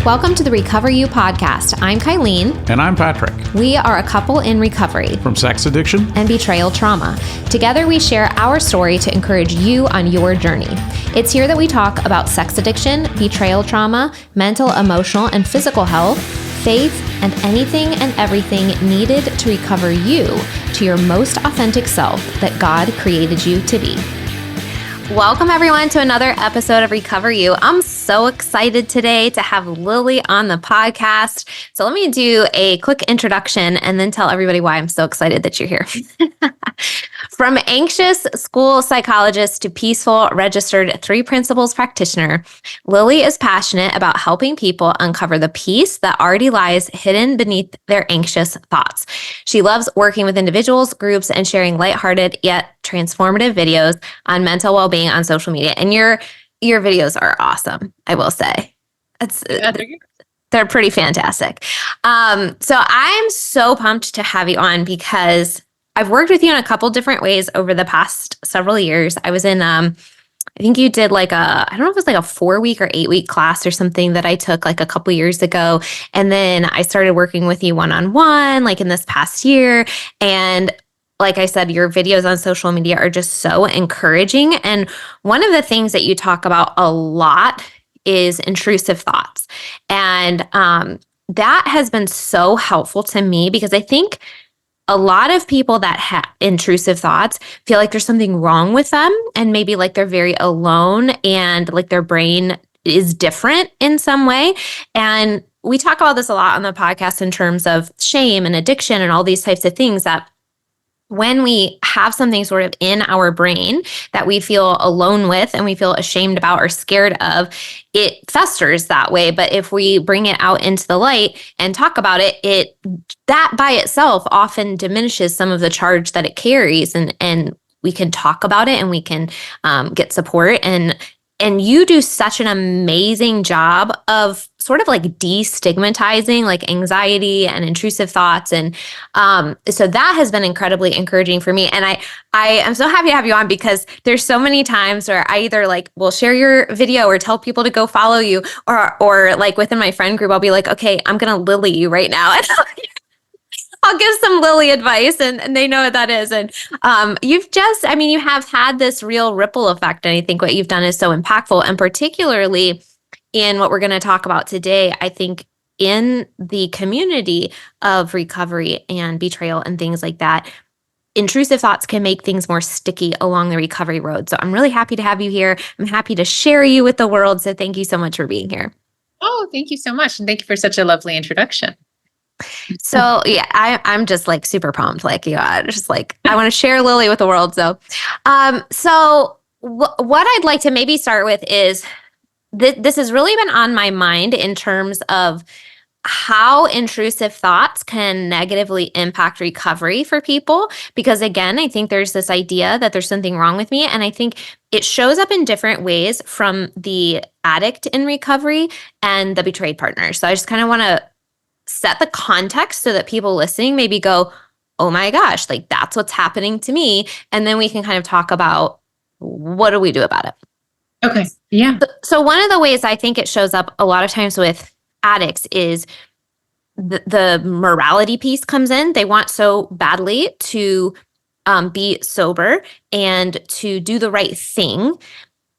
Welcome to the Recover You podcast. I'm Kylene. And I'm Patrick. We are a couple in recovery from sex addiction and betrayal trauma. Together, we share our story to encourage you on your journey. It's here that we talk about sex addiction, betrayal trauma, mental, emotional, and physical health, faith, and anything and everything needed to recover you to your most authentic self that God created you to be. Welcome everyone to another episode of Recover You. I'm so excited today to have Lily on the podcast. So let me do a quick introduction and then tell everybody why I'm so excited that you're here. From anxious school psychologist to peaceful registered 3 principles practitioner, Lily is passionate about helping people uncover the peace that already lies hidden beneath their anxious thoughts. She loves working with individuals, groups, and sharing lighthearted yet transformative videos on mental well-being on social media. And your videos are awesome, I will say. They're pretty fantastic. So I'm so pumped to have you on because I've worked with you in a couple different ways over the past several years. I was in, I think you did I don't know if it was like a 4-week or 8-week class or something that I took like a couple years ago. And then I started working with you one-on-one like in this past year. And like I said, your videos on social media are just so encouraging. And one of the things that you talk about a lot is intrusive thoughts. And that has been so helpful to me because I think a lot of people that have intrusive thoughts feel like there's something wrong with them and maybe like they're very alone and like their brain is different in some way. And we talk about this a lot on the podcast in terms of shame and addiction and all these types of things that when we have something sort of in our brain that we feel alone with and we feel ashamed about or scared of, it festers that way. But if we bring it out into the light and talk about it, that by itself often diminishes some of the charge that it carries, and we can talk about it and we can get support. And you do such an amazing job of sort of like destigmatizing like anxiety and intrusive thoughts. And so that has been incredibly encouraging for me. And I am so happy to have you on because there's so many times where I either like will share your video or tell people to go follow you or like within my friend group, I'll be like, okay, I'm going to Lily you right now. And I'll give some Lily advice and they know what that is. And you have had this real ripple effect. And I think what you've done is so impactful. And particularly in what we're going to talk about today, I think in the community of recovery and betrayal and things like that, intrusive thoughts can make things more sticky along the recovery road. So I'm really happy to have you here. I'm happy to share you with the world. So thank you so much for being here. Oh, thank you so much. And thank you for such a lovely introduction. So yeah, I'm just like super pumped. Like, I want to share Lily with the world. So, what I'd like to maybe start with is this has really been on my mind in terms of how intrusive thoughts can negatively impact recovery for people. Because again, I think there's this idea that there's something wrong with me. And I think it shows up in different ways from the addict in recovery and the betrayed partner. So I just kind of want to set the context so that people listening maybe go, oh my gosh, like that's what's happening to me. And then we can kind of talk about what do we do about it? Okay. Yeah. So one of the ways I think it shows up a lot of times with addicts is the morality piece comes in. They want so badly to be sober and to do the right thing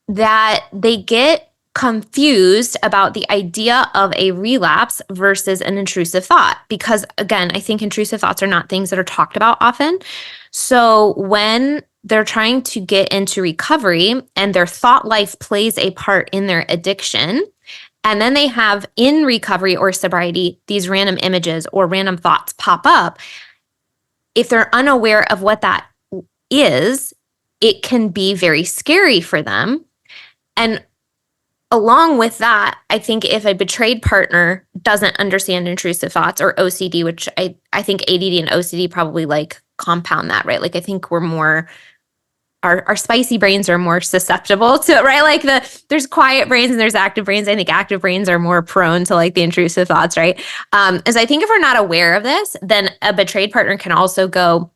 that they get confused about the idea of a relapse versus an intrusive thought. Because again, I think intrusive thoughts are not things that are talked about often. So when they're trying to get into recovery and their thought life plays a part in their addiction, and then they have in recovery or sobriety, these random images or random thoughts pop up, if they're unaware of what that is, it can be very scary for them. And along with that, I think if a betrayed partner doesn't understand intrusive thoughts or OCD, which I think ADD and OCD probably like compound that, right? Like I think we're more, our spicy brains are more susceptible to it, right? Like there's quiet brains and there's active brains. I think active brains are more prone to like the intrusive thoughts, right? As I think if we're not aware of this, then a betrayed partner can also go,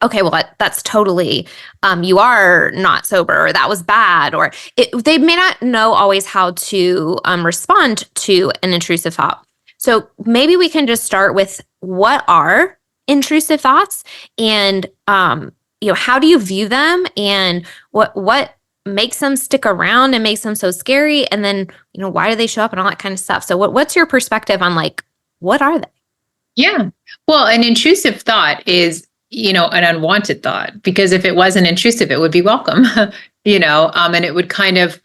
okay, well, that's totally, you are not sober, or that was bad, or they may not know always how to respond to an intrusive thought. So maybe we can just start with, what are intrusive thoughts, and how do you view them, and what makes them stick around and makes them so scary, and then why do they show up, and all that kind of stuff. So what's your perspective on, like, what are they? Yeah. Well, an intrusive thought is, an unwanted thought, because if it wasn't intrusive, it would be welcome, and it would kind of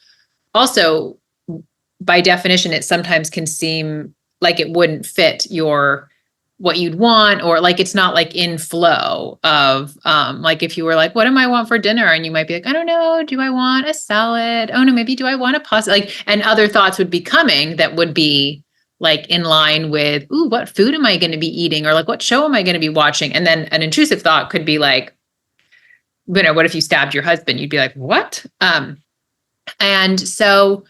also, by definition, it sometimes can seem like it wouldn't fit what you'd want, or like it's not like in flow of like if you were like, what am I want for dinner? And you might be like, I don't know, do I want a salad? Oh no, maybe do I want a pasta? Like, and other thoughts would be coming that would be like in line with, ooh, what food am I going to be eating? Or like, what show am I going to be watching? And then an intrusive thought could be like, what if you stabbed your husband? You'd be like, what? And so,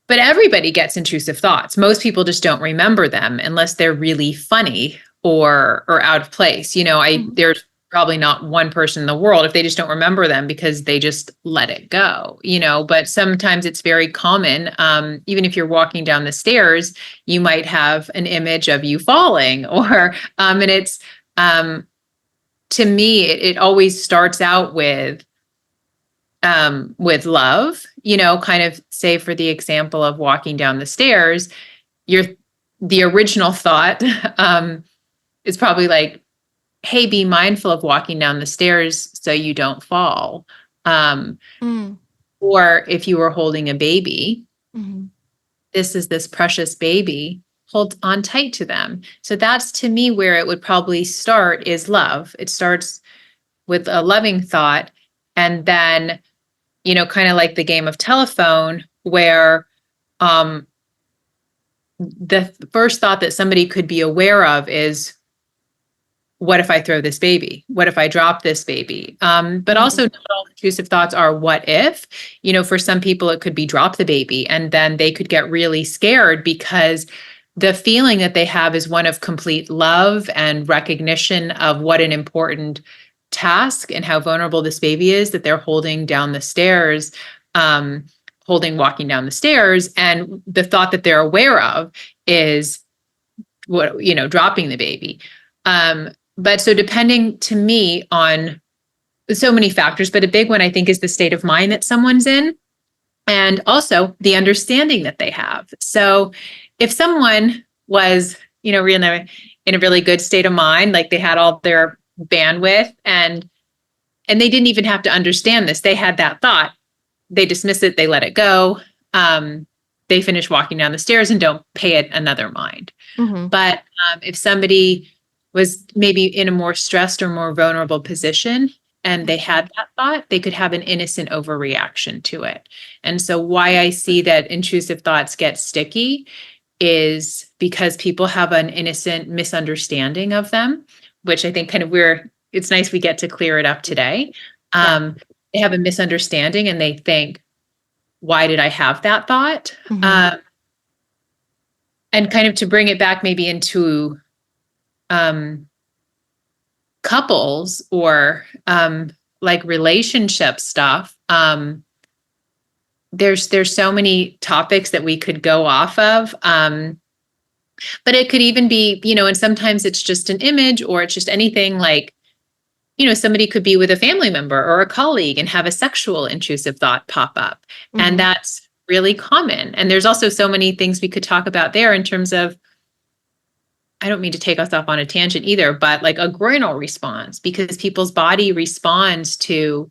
but everybody gets intrusive thoughts. Most people just don't remember them unless they're really funny or out of place. There's probably not one person in the world if they just don't remember them because they just let it go, but sometimes it's very common. Even if you're walking down the stairs, you might have an image of you falling, or, and it's, to me, it always starts out with love, kind of, say for the example of walking down the stairs, the original thought is probably like, hey, be mindful of walking down the stairs so you don't fall. Or if you were holding a baby, this is this precious baby, hold on tight to them. So that's, to me, where it would probably start, is love. It starts with a loving thought, and then, kind of like the game of telephone, where the first thought that somebody could be aware of is, what if I throw this baby? What if I drop this baby? But also, not all intrusive thoughts are what if. For some people, it could be drop the baby, and then they could get really scared because the feeling that they have is one of complete love and recognition of what an important task and how vulnerable this baby is that they're holding down the stairs, walking down the stairs. And the thought that they're aware of is dropping the baby. But so depending, to me, on so many factors, but a big one, I think, is the state of mind that someone's in, and also the understanding that they have. So if someone was, in a really good state of mind, like they had all their bandwidth, and they didn't even have to understand this, they had that thought, they dismiss it, they let it go, they finish walking down the stairs and don't pay it another mind. But if somebody was maybe in a more stressed or more vulnerable position, and they had that thought, they could have an innocent overreaction to it. And so why I see that intrusive thoughts get sticky is because people have an innocent misunderstanding of them, which I think kind of it's nice we get to clear it up today. They have a misunderstanding, and they think, why did I have that thought? And kind of to bring it back maybe into couples or like relationship stuff. There's so many topics that we could go off of. But it could even be, and sometimes it's just an image, or it's just anything like, somebody could be with a family member or a colleague and have a sexual intrusive thought pop up. And that's really common. And there's also so many things we could talk about there in terms of, I don't mean to take us off on a tangent either, but like a groinal response, because people's body responds to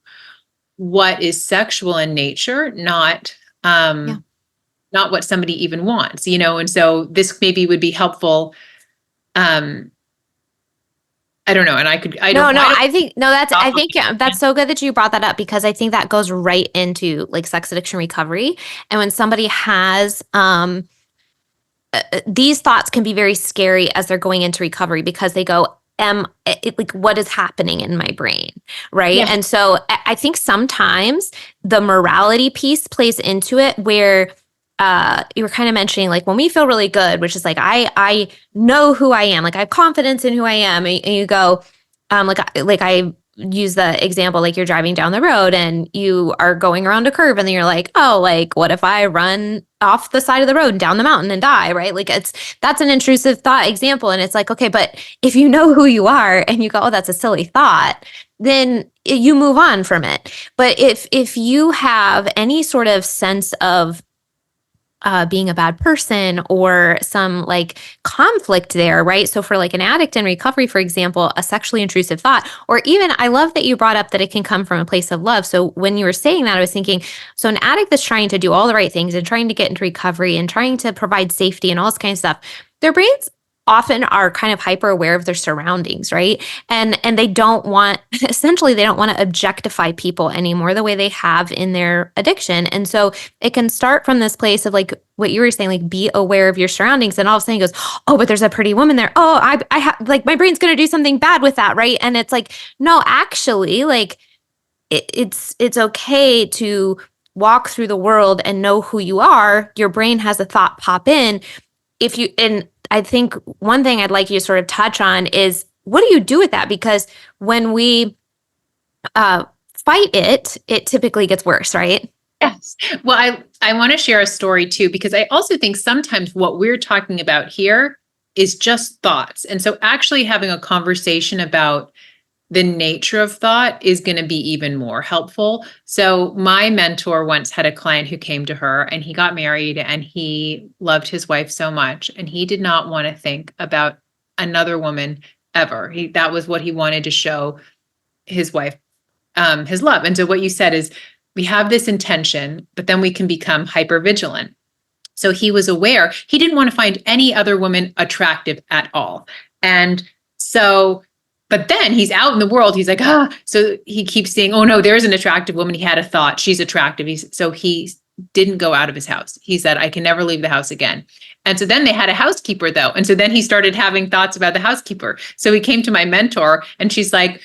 what is sexual in nature, not what somebody even wants, and so this maybe would be helpful. I don't know. And I think that's so good that you brought that up, because I think that goes right into like sex addiction recovery. And when somebody has, these thoughts can be very scary as they're going into recovery, because they go, what is happening in my brain, right? Yeah. And so I think sometimes the morality piece plays into it, where you were kind of mentioning, like, when we feel really good, which is like, I know who I am, like I have confidence in who I am, and you go, like I use the example, like you're driving down the road and you are going around a curve and then you're like, oh, like what if I run off the side of the road and down the mountain and die, right? Like that's an intrusive thought example. And it's like, okay, but if you know who you are and you go, oh, that's a silly thought, then you move on from it. But if you have any sort of sense of being a bad person or some like conflict there, right? So for like an addict in recovery, for example, a sexually intrusive thought, or even I love that you brought up that it can come from a place of love. So when you were saying that, I was thinking, so an addict that's trying to do all the right things and trying to get into recovery and trying to provide safety and all this kind of stuff, their brains often are kind of hyper aware of their surroundings, right? And they don't want, essentially they don't want to objectify people anymore the way they have in their addiction. And so it can start from this place of like what you were saying, like be aware of your surroundings, and all of a sudden it goes, oh, but there's a pretty woman there. Oh, I have like my brain's going to do something bad with that, right? And it's like, no, actually, like it's okay to walk through the world and know who you are. Your brain has a thought pop in. And I think one thing I'd like you to sort of touch on is what do you do with that? Because when we fight it, it typically gets worse, right? Yes. Well, I want to share a story too, because I also think sometimes what we're talking about here is just thoughts. And so actually having a conversation about the nature of thought is going to be even more helpful. So my mentor once had a client who came to her and he got married and he loved his wife so much and he did not want to think about another woman ever. That was what he wanted to show his wife, his love. And so what you said is we have this intention, but then we can become hypervigilant. So he was aware he didn't want to find any other woman attractive at all. And so but then he's out in the world. He's like, so he keeps saying, oh no, there's an attractive woman. He had a thought, she's attractive. So he didn't go out of his house. He said, I can never leave the house again. And so then they had a housekeeper though. And so then he started having thoughts about the housekeeper. So he came to my mentor and he's like,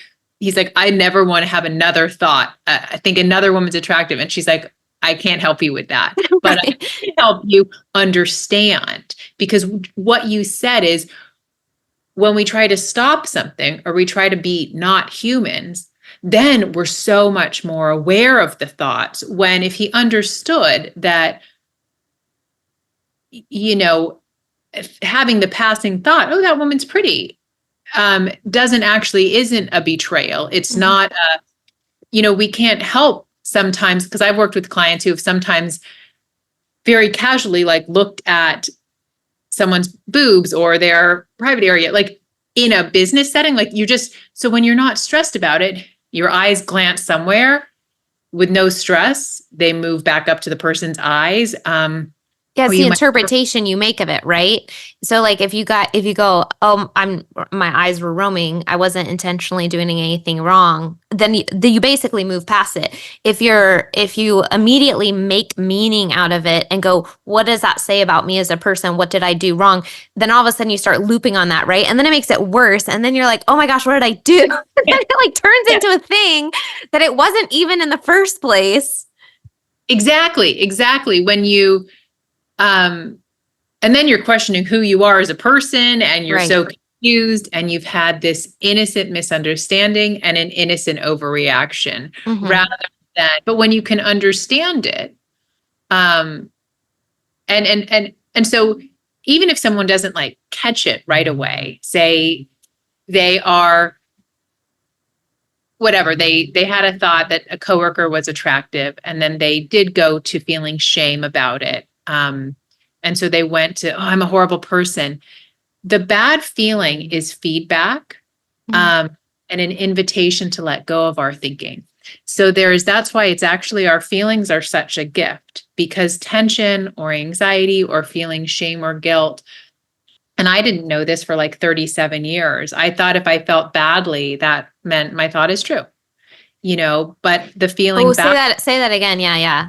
I never want to have another thought. I think another woman's attractive. And she's like, I can't help you with that, but I can help you understand, because what you said is, when we try to stop something or we try to be not humans, then we're so much more aware of the thoughts. When if he understood that, having the passing thought, oh, that woman's pretty, isn't a betrayal. It's not we can't help sometimes, because I've worked with clients who have sometimes very casually like looked at someone's boobs or their private area, like in a business setting, like so when you're not stressed about it, your eyes glance somewhere with no stress, they move back up to the person's eyes. It's the interpretation you make of it, right? So like if you go, oh, my eyes were roaming, I wasn't intentionally doing anything wrong, then you basically move past it. If you immediately make meaning out of it and go, what does that say about me as a person? What did I do wrong? Then all of a sudden you start looping on that, right? And then it makes it worse. And then you're like, oh my gosh, what did I do? And then it like turns into a thing that it wasn't even in the first place. Exactly. When you and then you're questioning who you are as a person, and you're so confused, and you've had this innocent misunderstanding and an innocent overreaction rather than, but when you can understand it, and so even if someone doesn't like catch it right away, say they are whatever, they had a thought that a coworker was attractive, and then they did go to feeling shame about it. And so they went to, oh, I'm a horrible person. The bad feeling is feedback, and an invitation to let go of our thinking. So that's why it's actually our feelings are such a gift, because tension or anxiety or feeling shame or guilt. And I didn't know this for like 37 years. I thought if I felt badly, that meant my thought is true, but the feeling. Say that again. Yeah.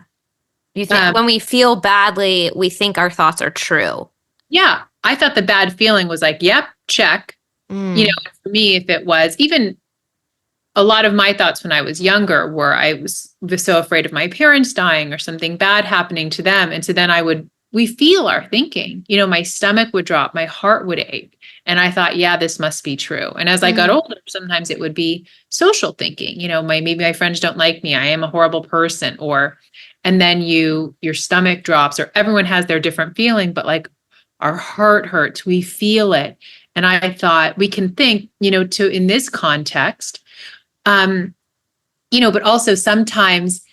You think when we feel badly, we think our thoughts are true. Yeah. I thought the bad feeling was like, yep, check. For me, if it was even a lot of my thoughts when I was younger were I was so afraid of my parents dying or something bad happening to them. And so then I would we feel our thinking. My stomach would drop, my heart would ache. And I thought, yeah, this must be true. And as I got older, sometimes it would be social thinking. Maybe my friends don't like me. I am a horrible person. And then your stomach drops, or everyone has their different feeling, but like our heart hurts, we feel it. And I thought we can think, in this context, but also sometimes,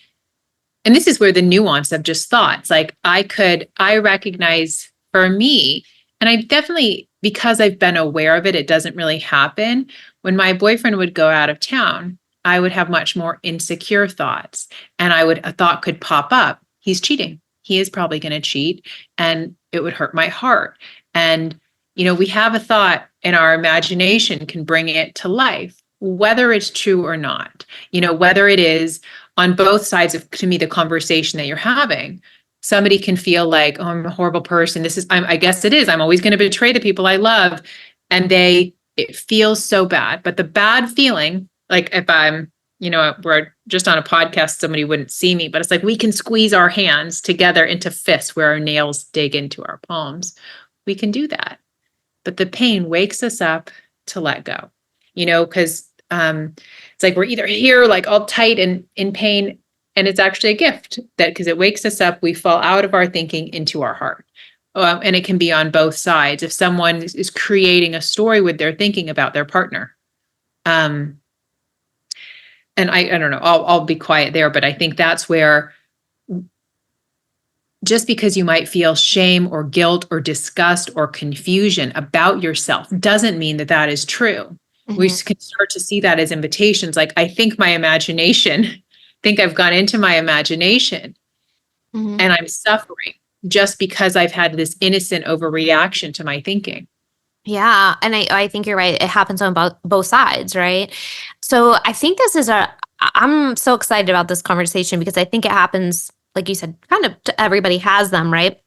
and this is where the nuance of just thoughts, like I recognize for me, and I definitely, because I've been aware of it, it doesn't really happen. When my boyfriend would go out of town, I would have much more insecure thoughts, and a thought could pop up. He's cheating. He is probably going to cheat, and it would hurt my heart. And, we have a thought, and our imagination can bring it to life, whether it's true or not, whether it is on both sides of, to me, the conversation that you're having. Somebody can feel like, oh, I'm a horrible person. I guess it is. I'm always going to betray the people I love. And it feels so bad. But the bad feeling, like if I'm, we're just on a podcast, somebody wouldn't see me, but it's like we can squeeze our hands together into fists where our nails dig into our palms. We can do that. But the pain wakes us up to let go, because it's like we're either here like all tight and in pain, and it's actually a gift because it wakes us up, we fall out of our thinking into our heart. And it can be on both sides. If someone is creating a story with their thinking about their partner, and I don't know, I'll be quiet there, but I think that's where, just because you might feel shame or guilt or disgust or confusion about yourself doesn't mean that is true. We can start to see that as invitations. Like, I think I've gone into my imagination and I'm suffering just because I've had this innocent overreaction to my thinking. Yeah. And I think you're right. It happens on both sides, right? So I think I'm so excited about this conversation because I think it happens, like you said, kind of everybody has them, right?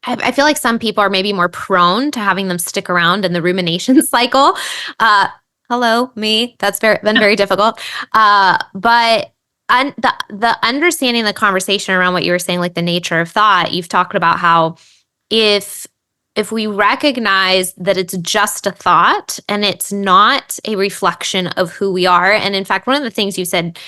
I feel like some people are maybe more prone to having them stick around in the rumination cycle. Hello, me. That's been very difficult. But the understanding the conversation around what you were saying, like the nature of thought, you've talked about how if we recognize that it's just a thought and it's not a reflection of who we are. And in fact, one of the things you said,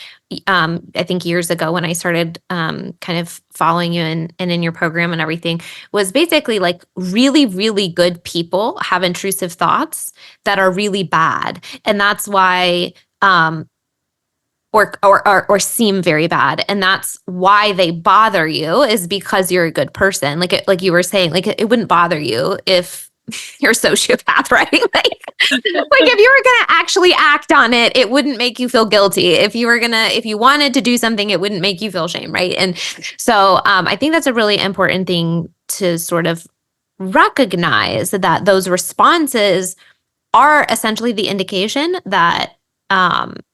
I think years ago when I started kind of following you and in your program and everything, was basically like really, really good people have intrusive thoughts that are really bad. And that's why or seem very bad. And that's why they bother you, is because you're a good person. Like you were saying, like it wouldn't bother you if you're a sociopath, right? Like if you were going to actually act on it, it wouldn't make you feel guilty. If you wanted to do something, it wouldn't make you feel shame, right? And so I think that's a really important thing to sort of recognize, that those responses are essentially the indication that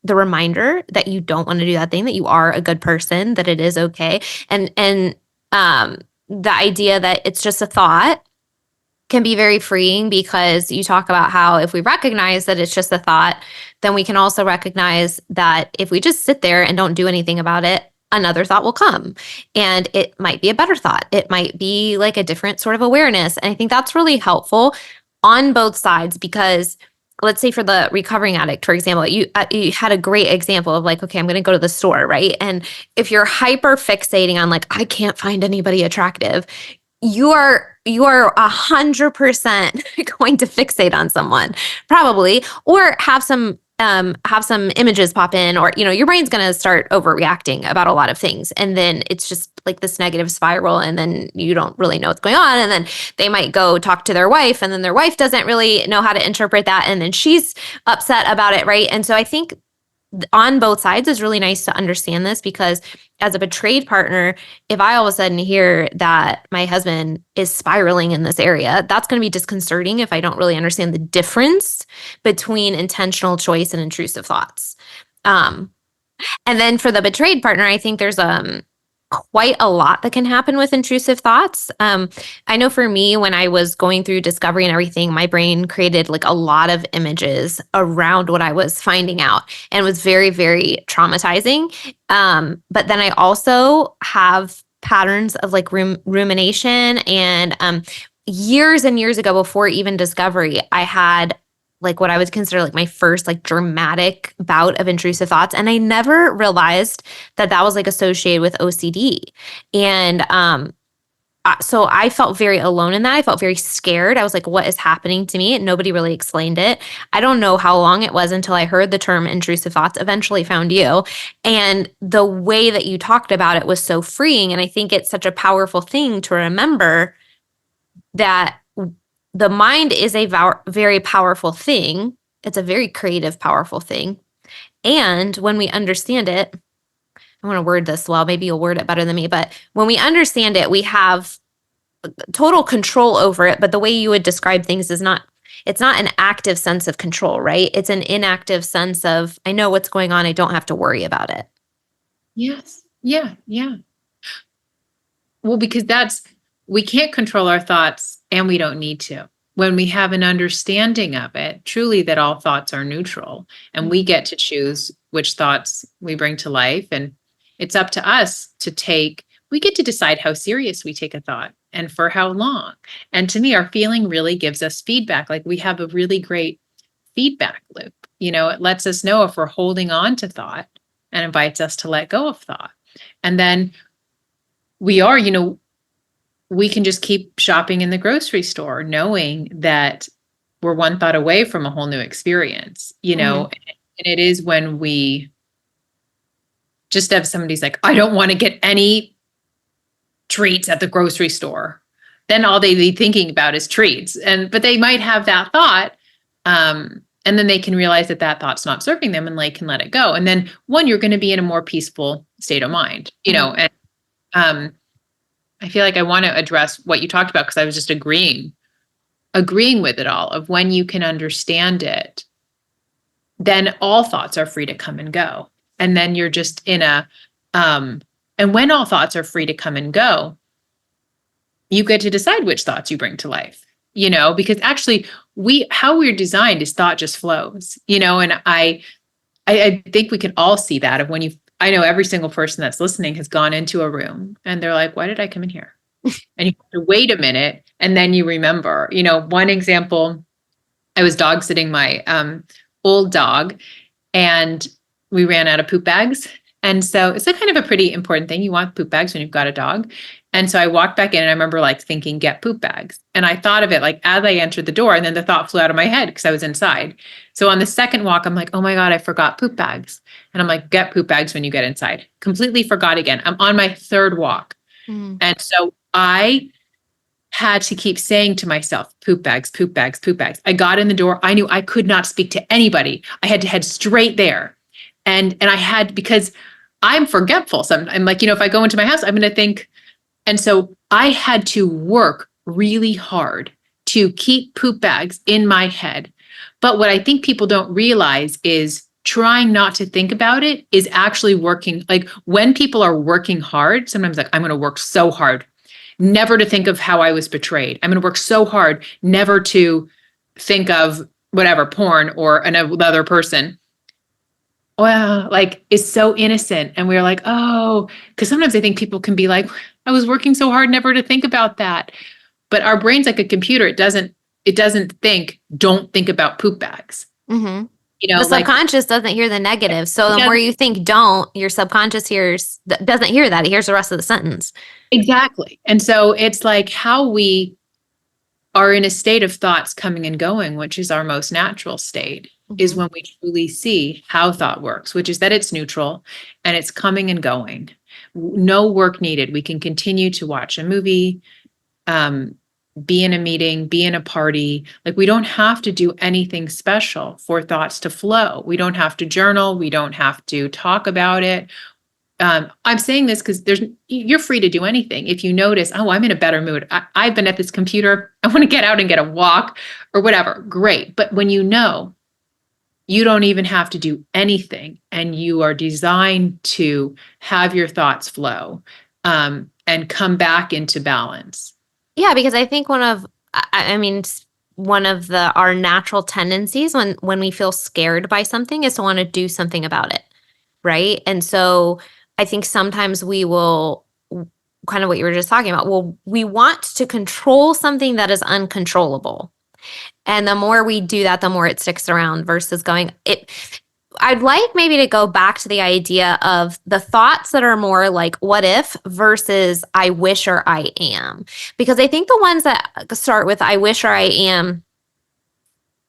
the reminder that you don't want to do that thing, that you are a good person, that it is okay. And the idea that it's just a thought can be very freeing, because you talk about how if we recognize that it's just a thought, then we can also recognize that if we just sit there and don't do anything about it, another thought will come. And it might be a better thought. It might be like a different sort of awareness. And I think that's really helpful on both sides, because let's say for the recovering addict, for example, you had a great example of like, okay, I'm going to go to the store, right? And if you're hyper fixating on like, I can't find anybody attractive, you are 100% going to fixate on someone, probably, or have some images pop in, or your brain's going to start overreacting about a lot of things, and then it's just like this negative spiral, and then you don't really know what's going on, and then they might go talk to their wife, and then their wife doesn't really know how to interpret that, and then she's upset about it, right? And so I think on both sides is really nice to understand this, because as a betrayed partner, if I all of a sudden hear that my husband is spiraling in this area, that's going to be disconcerting if I don't really understand the difference between intentional choice and intrusive thoughts. And then for the betrayed partner, I think there's quite a lot that can happen with intrusive thoughts. I know for me, when I was going through discovery and everything, my brain created like a lot of images around what I was finding out, and it was very, very traumatizing. But then I also have patterns of like rumination. And years and years ago, before even discovery, I had like what I would consider like my first like dramatic bout of intrusive thoughts. And I never realized that that was like associated with OCD. And so I felt very alone in that. I felt very scared. I was like, what is happening to me? And nobody really explained it. I don't know how long it was until I heard the term intrusive thoughts, eventually found you. And the way that you talked about it was so freeing. And I think it's such a powerful thing to remember that the mind is a very powerful thing. It's a very creative, powerful thing. And when we understand it, I want to word this well, maybe you'll word it better than me, but when we understand it, we have total control over it. But the way you would describe things is it's not an active sense of control, right? It's an inactive sense of, I know what's going on. I don't have to worry about it. Yes. Yeah. Yeah. Well, because we can't control our thoughts and we don't need to. When we have an understanding of it, truly that all thoughts are neutral and we get to choose which thoughts we bring to life. And it's up to us we get to decide how serious we take a thought and for how long. And to me, our feeling really gives us feedback. Like we have a really great feedback loop. It lets us know if we're holding on to thought and invites us to let go of thought. And then we can just keep shopping in the grocery store knowing that we're one thought away from a whole new experience, and it is when we just have somebody's like, I don't want to get any treats at the grocery store. Then all they be thinking about is treats. But they might have that thought. And then they can realize that thought's not serving them and they can let it go. And then you're going to be in a more peaceful state of mind, and I feel like I want to address what you talked about because I was just agreeing with it all of when you can understand it, then all thoughts are free to come and go. And then you're just in and when all thoughts are free to come and go, you get to decide which thoughts you bring to life, because actually how we're designed is thought just flows, and I think we can all see that of I know every single person that's listening has gone into a room and they're like, why did I come in here? And you have to wait a minute and then you remember, one example, I was dog sitting my old dog and we ran out of poop bags. And so it's a kind of a pretty important thing. You want poop bags when you've got a dog. And so I walked back in and I remember thinking, get poop bags. And I thought of it as I entered the door and then the thought flew out of my head because I was inside. So on the second walk, I'm like, oh my God, I forgot poop bags. And I'm like, get poop bags when you get inside. Completely forgot again. I'm on my third walk. Mm. And so I had to keep saying to myself, poop bags, poop bags, poop bags. I got in the door. I knew I could not speak to anybody. I had to head straight there. And I had, because I'm forgetful. So I'm like, if I go into my house, I'm going to think. And so I had to work really hard to keep poop bags in my head. But what I think people don't realize is trying not to think about it is actually working. Like when people are working hard, sometimes I'm going to work so hard, never to think of how I was betrayed. I'm going to work so hard, never to think of whatever, porn or another person. Well, is so innocent. And we're like, oh, because sometimes I think people can be like, I was working so hard never to think about that. But our brain's like a computer. It doesn't think, don't think about poop bags. Mm-hmm. The subconscious doesn't hear the negative. So the more you think don't, your subconscious doesn't hear that. It hears the rest of the sentence. Exactly. And so it's like how we are in a state of thoughts coming and going, which is our most natural state, is when we truly see how thought works, which is that it's neutral and it's coming and going. No work needed. We can continue to watch a movie, be in a meeting, be in a party. We don't have to do anything special for thoughts to flow. We don't have to journal. We don't have to talk about it. I'm saying this because you're free to do anything. If you notice, oh, I'm in a better mood. I've been at this computer. I want to get out and get a walk or whatever. Great. But when you don't even have to do anything and you are designed to have your thoughts flow and come back into balance. Yeah, because I think one of our natural tendencies when we feel scared by something is to want to do something about it, right? And so I think sometimes we will kind of what you were just talking about. Well, we want to control something that is uncontrollable. And the more we do that, the more it sticks around versus going it. I'd like maybe to go back to the idea of the thoughts that are more like what if versus I wish or I am. Because I think the ones that start with I wish or I am,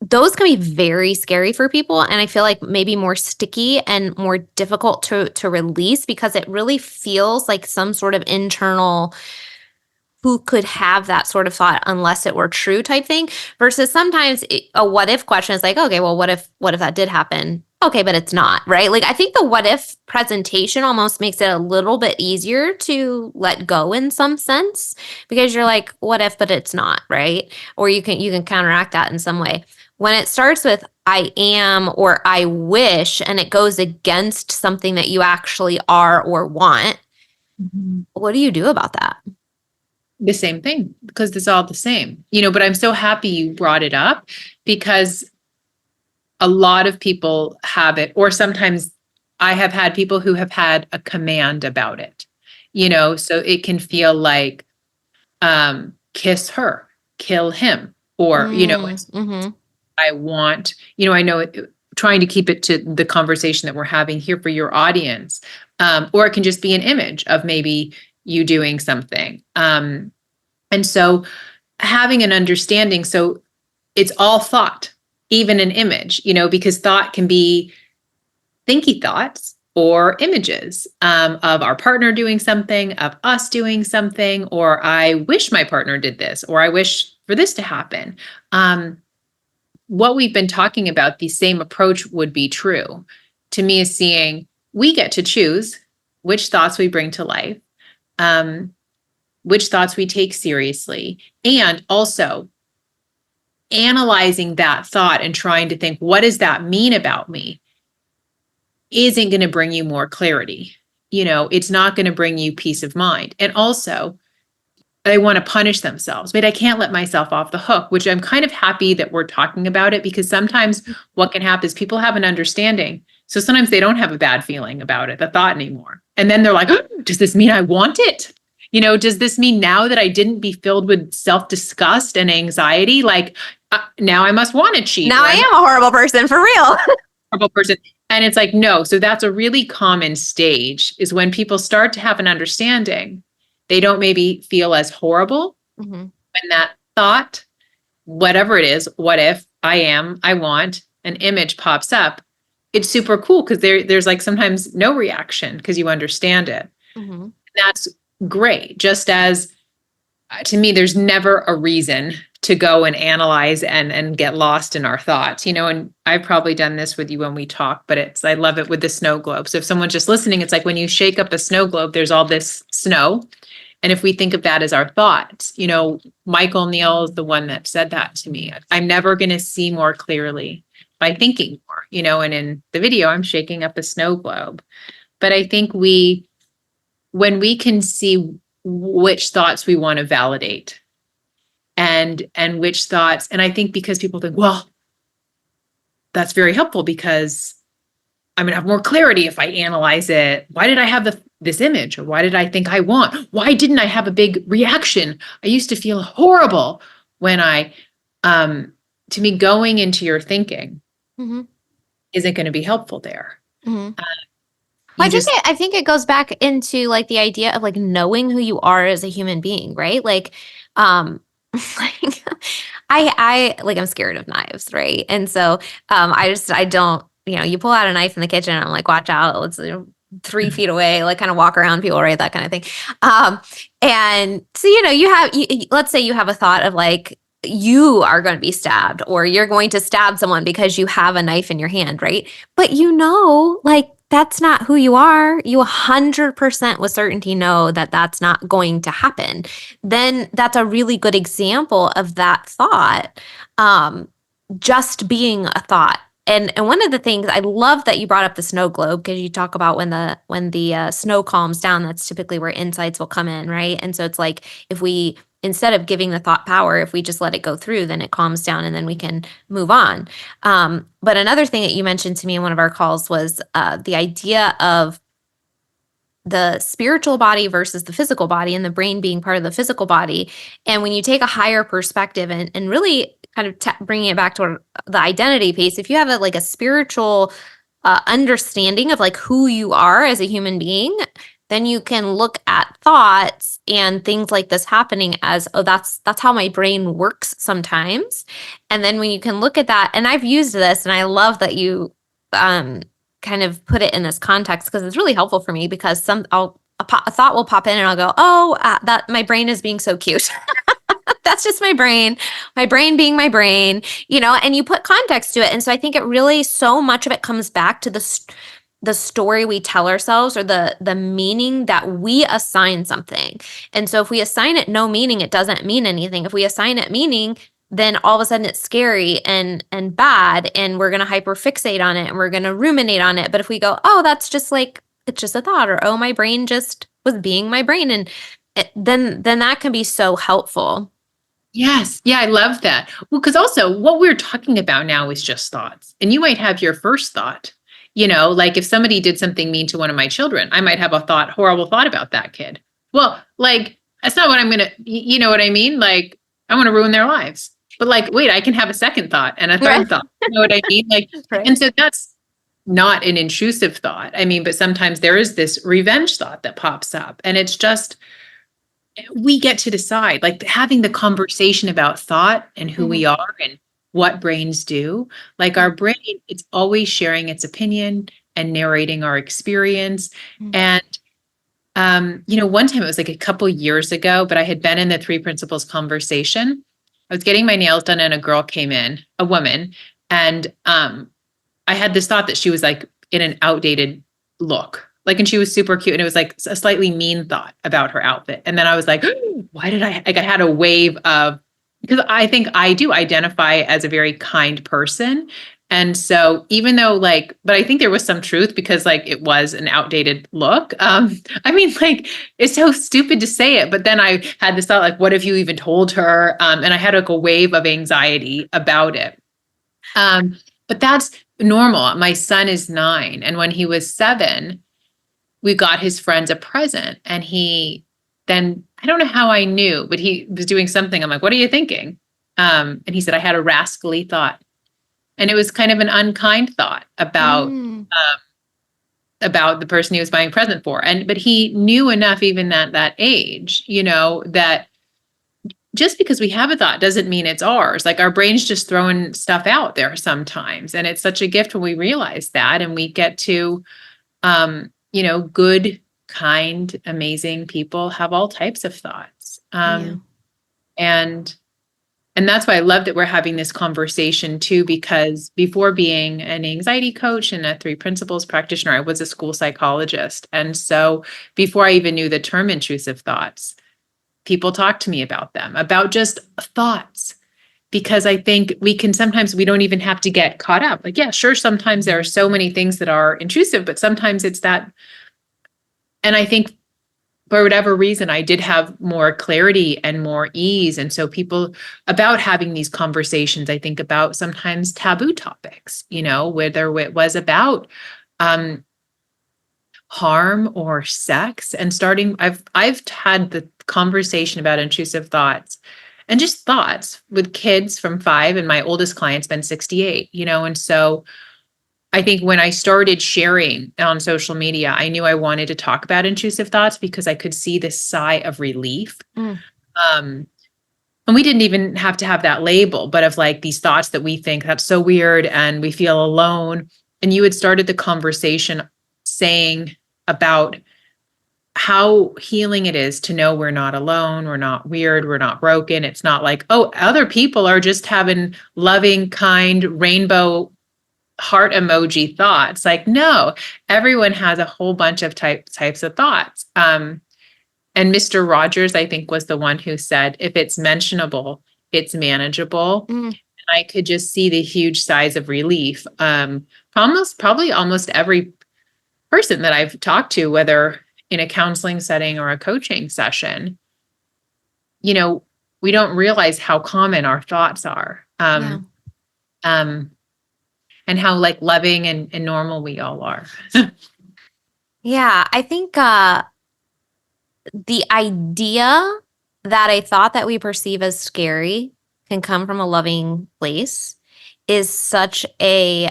those can be very scary for people. And I feel like maybe more sticky and more difficult to release because it really feels like some sort of internal who could have that sort of thought unless it were true type thing versus sometimes a what if question is like, okay, well, what if that did happen? Okay, but it's not, right? Like I think the what if presentation almost makes it a little bit easier to let go in some sense because you're like, what if, but it's not, right? Or you can counteract that in some way. When it starts with I am or I wish and it goes against something that you actually are or want, what do you do about that? The same thing, because it's all the same, but I'm so happy you brought it up because a lot of people have it, or sometimes I have had people who have had a command about it, so it can feel like, kiss her, kill him, or, I want, I know trying to keep it to the conversation that we're having here for your audience, or it can just be an image of maybe you doing something. And so having an understanding, so it's all thought, even an image, because thought can be thinky thoughts or images of our partner doing something, of us doing something, or I wish my partner did this, or I wish for this to happen. What we've been talking about, the same approach would be true to me is seeing we get to choose which thoughts we bring to life, which thoughts we take seriously, and also analyzing that thought and trying to think, what does that mean about me? Isn't going to bring you more clarity. It's not going to bring you peace of mind. And also, they want to punish themselves, but I can't let myself off the hook, which I'm kind of happy that we're talking about it because sometimes what can happen is people have an understanding. So sometimes they don't have a bad feeling about it, the thought anymore. And then they're like, oh, does this mean I want it? Does this mean now that I didn't be filled with self-disgust and anxiety, like now I must want to cheat? Now I am a horrible person for real. Horrible person. And it's like, no. So that's a really common stage is when people start to have an understanding. They don't maybe feel as horrible when that thought, whatever it is, what if I am, I want, an image pops up. It's super cool because there's like sometimes no reaction because you understand it. That's great. Just as to me, there's never a reason to go and analyze and get lost in our thoughts, and I've probably done this with you when we talk, but I love it with the snow globe. So if someone's just listening, it's like when you shake up a snow globe, there's all this snow. And if we think of that as our thoughts, Michael Neal is the one that said that to me. I'm never going to see more clearly by thinking more, and in the video, I'm shaking up a snow globe. But I think when we can see which thoughts we want to validate and which thoughts, and I think because people think, well, that's very helpful because I'm going to have more clarity if I analyze it. Why did I have this image? Or why did I think I want? Why didn't I have a big reaction? I used to feel horrible when to me, going into your thinking isn't going to be helpful there. I think it goes back into like the idea of like knowing who you are as a human being, right? Like, like I'm scared of knives, right? And so I don't, you pull out a knife in the kitchen and I'm like, watch out, it's 3 feet away, like kind of walk around people, right? That kind of thing. And so, let's say you have a thought of like, you are going to be stabbed or you're going to stab someone because you have a knife in your hand, right? But like, that's not who you are. You 100% with certainty know that that's not going to happen. Then that's a really good example of that thought just being a thought. And one of the things I love that you brought up the snow globe because you talk about when the snow calms down, that's typically where insights will come in, right? And so it's like if we instead of giving the thought power, if we just let it go through, then it calms down and then we can move on. But another thing that you mentioned to me in one of our calls was the idea of the spiritual body versus the physical body, and the brain being part of the physical body. And when you take a higher perspective and really kind of bringing it back to the identity piece, if you have like a spiritual understanding of like who you are as a human being, then you can look at thoughts and things like this happening as, oh, that's how my brain works sometimes. And then when you can look at that, and I've used this, and I love that you kind of put it in this context, because it's really helpful for me, because a thought will pop in and I'll go, oh, that my brain is being so cute. That's just my brain being my brain, and you put context to it. And so I think it really, so much of it comes back to the story we tell ourselves, or the meaning that we assign something. And so if we assign it no meaning, it doesn't mean anything. If we assign it meaning, then all of a sudden it's scary and bad, and we're going to hyperfixate on it, and we're going to ruminate on it. But if we go, oh, that's just like, it's just a thought, or, oh, my brain just was being my brain, and then that can be so helpful. Yes. Yeah, I love that. Well, because also what we're talking about now is just thoughts. And you might have your first thought, like if somebody did something mean to one of my children, I might have a horrible thought about that kid. Well, like, that's not what I'm going to, you know what I mean? Like, I want to ruin their lives. But like, wait, I can have a second thought and a third thought. You know what I mean? Like, right. And so that's not an intrusive thought. I mean, but sometimes there is this revenge thought that pops up, and it's just, we get to decide, like having the conversation about thought and who we are and what brains do. Like our brain, it's always sharing its opinion and narrating our experience. And, one time, it was like a couple years ago, but I had been in the 3 principles conversation. I was getting my nails done, and a girl came in, a woman, and I had this thought that she was like in an outdated look. Like, and she was super cute, and it was like a slightly mean thought about her outfit. And then I was like, why did I had a wave of, because I think I do identify as a very kind person. And so even though but I think there was some truth, because like it was an outdated look. I mean, like, it's so stupid to say it, but then I had this thought, like, what if you even told her? And I had like a wave of anxiety about it. But that's normal. My son is 9. And when he was 7, we got his friends a present, and he then, I don't know how I knew, but he was doing something. I'm like, what are you thinking? And he said, I had a rascally thought. And it was kind of an unkind thought about the person he was buying a present for. But he knew enough, even at that age, that just because we have a thought doesn't mean it's ours. Like, our brain's just throwing stuff out there sometimes. And it's such a gift when we realize that, and we get to, good, kind, amazing people have all types of thoughts. And that's why I love that we're having this conversation too, because before being an anxiety coach and a 3 principles practitioner, I was a school psychologist. And so before I even knew the term intrusive thoughts, people talk to me about them, about just thoughts. Because I think we don't even have to get caught up. Like, yeah, sure, sometimes there are so many things that are intrusive, but sometimes it's that. And I think for whatever reason, I did have more clarity and more ease. And so people, about having these conversations, I think about sometimes taboo topics, whether it was about harm or sex, and I've had the conversation about intrusive thoughts and just thoughts with kids from 5, and my oldest client's been 68, and so I think when I started sharing on social media, I knew I wanted to talk about intrusive thoughts, because I could see this sigh of relief. And we didn't even have to have that label, but of like these thoughts that we think that's so weird and we feel alone. And you had started the conversation saying about how healing it is to know we're not alone, we're not weird, we're not broken. It's not like, oh, other people are just having loving, kind, rainbow heart emoji thoughts. Like, no, everyone has a whole bunch of types of thoughts. And Mr. Rogers, I think, was the one who said, if it's mentionable, it's manageable. And I could just see the huge sighs of relief. Probably almost every person that I've talked to, whether in a counseling setting or a coaching session, we don't realize how common our thoughts are. And how like loving and normal we all are. Yeah, I think the idea that a thought that we perceive as scary can come from a loving place is such a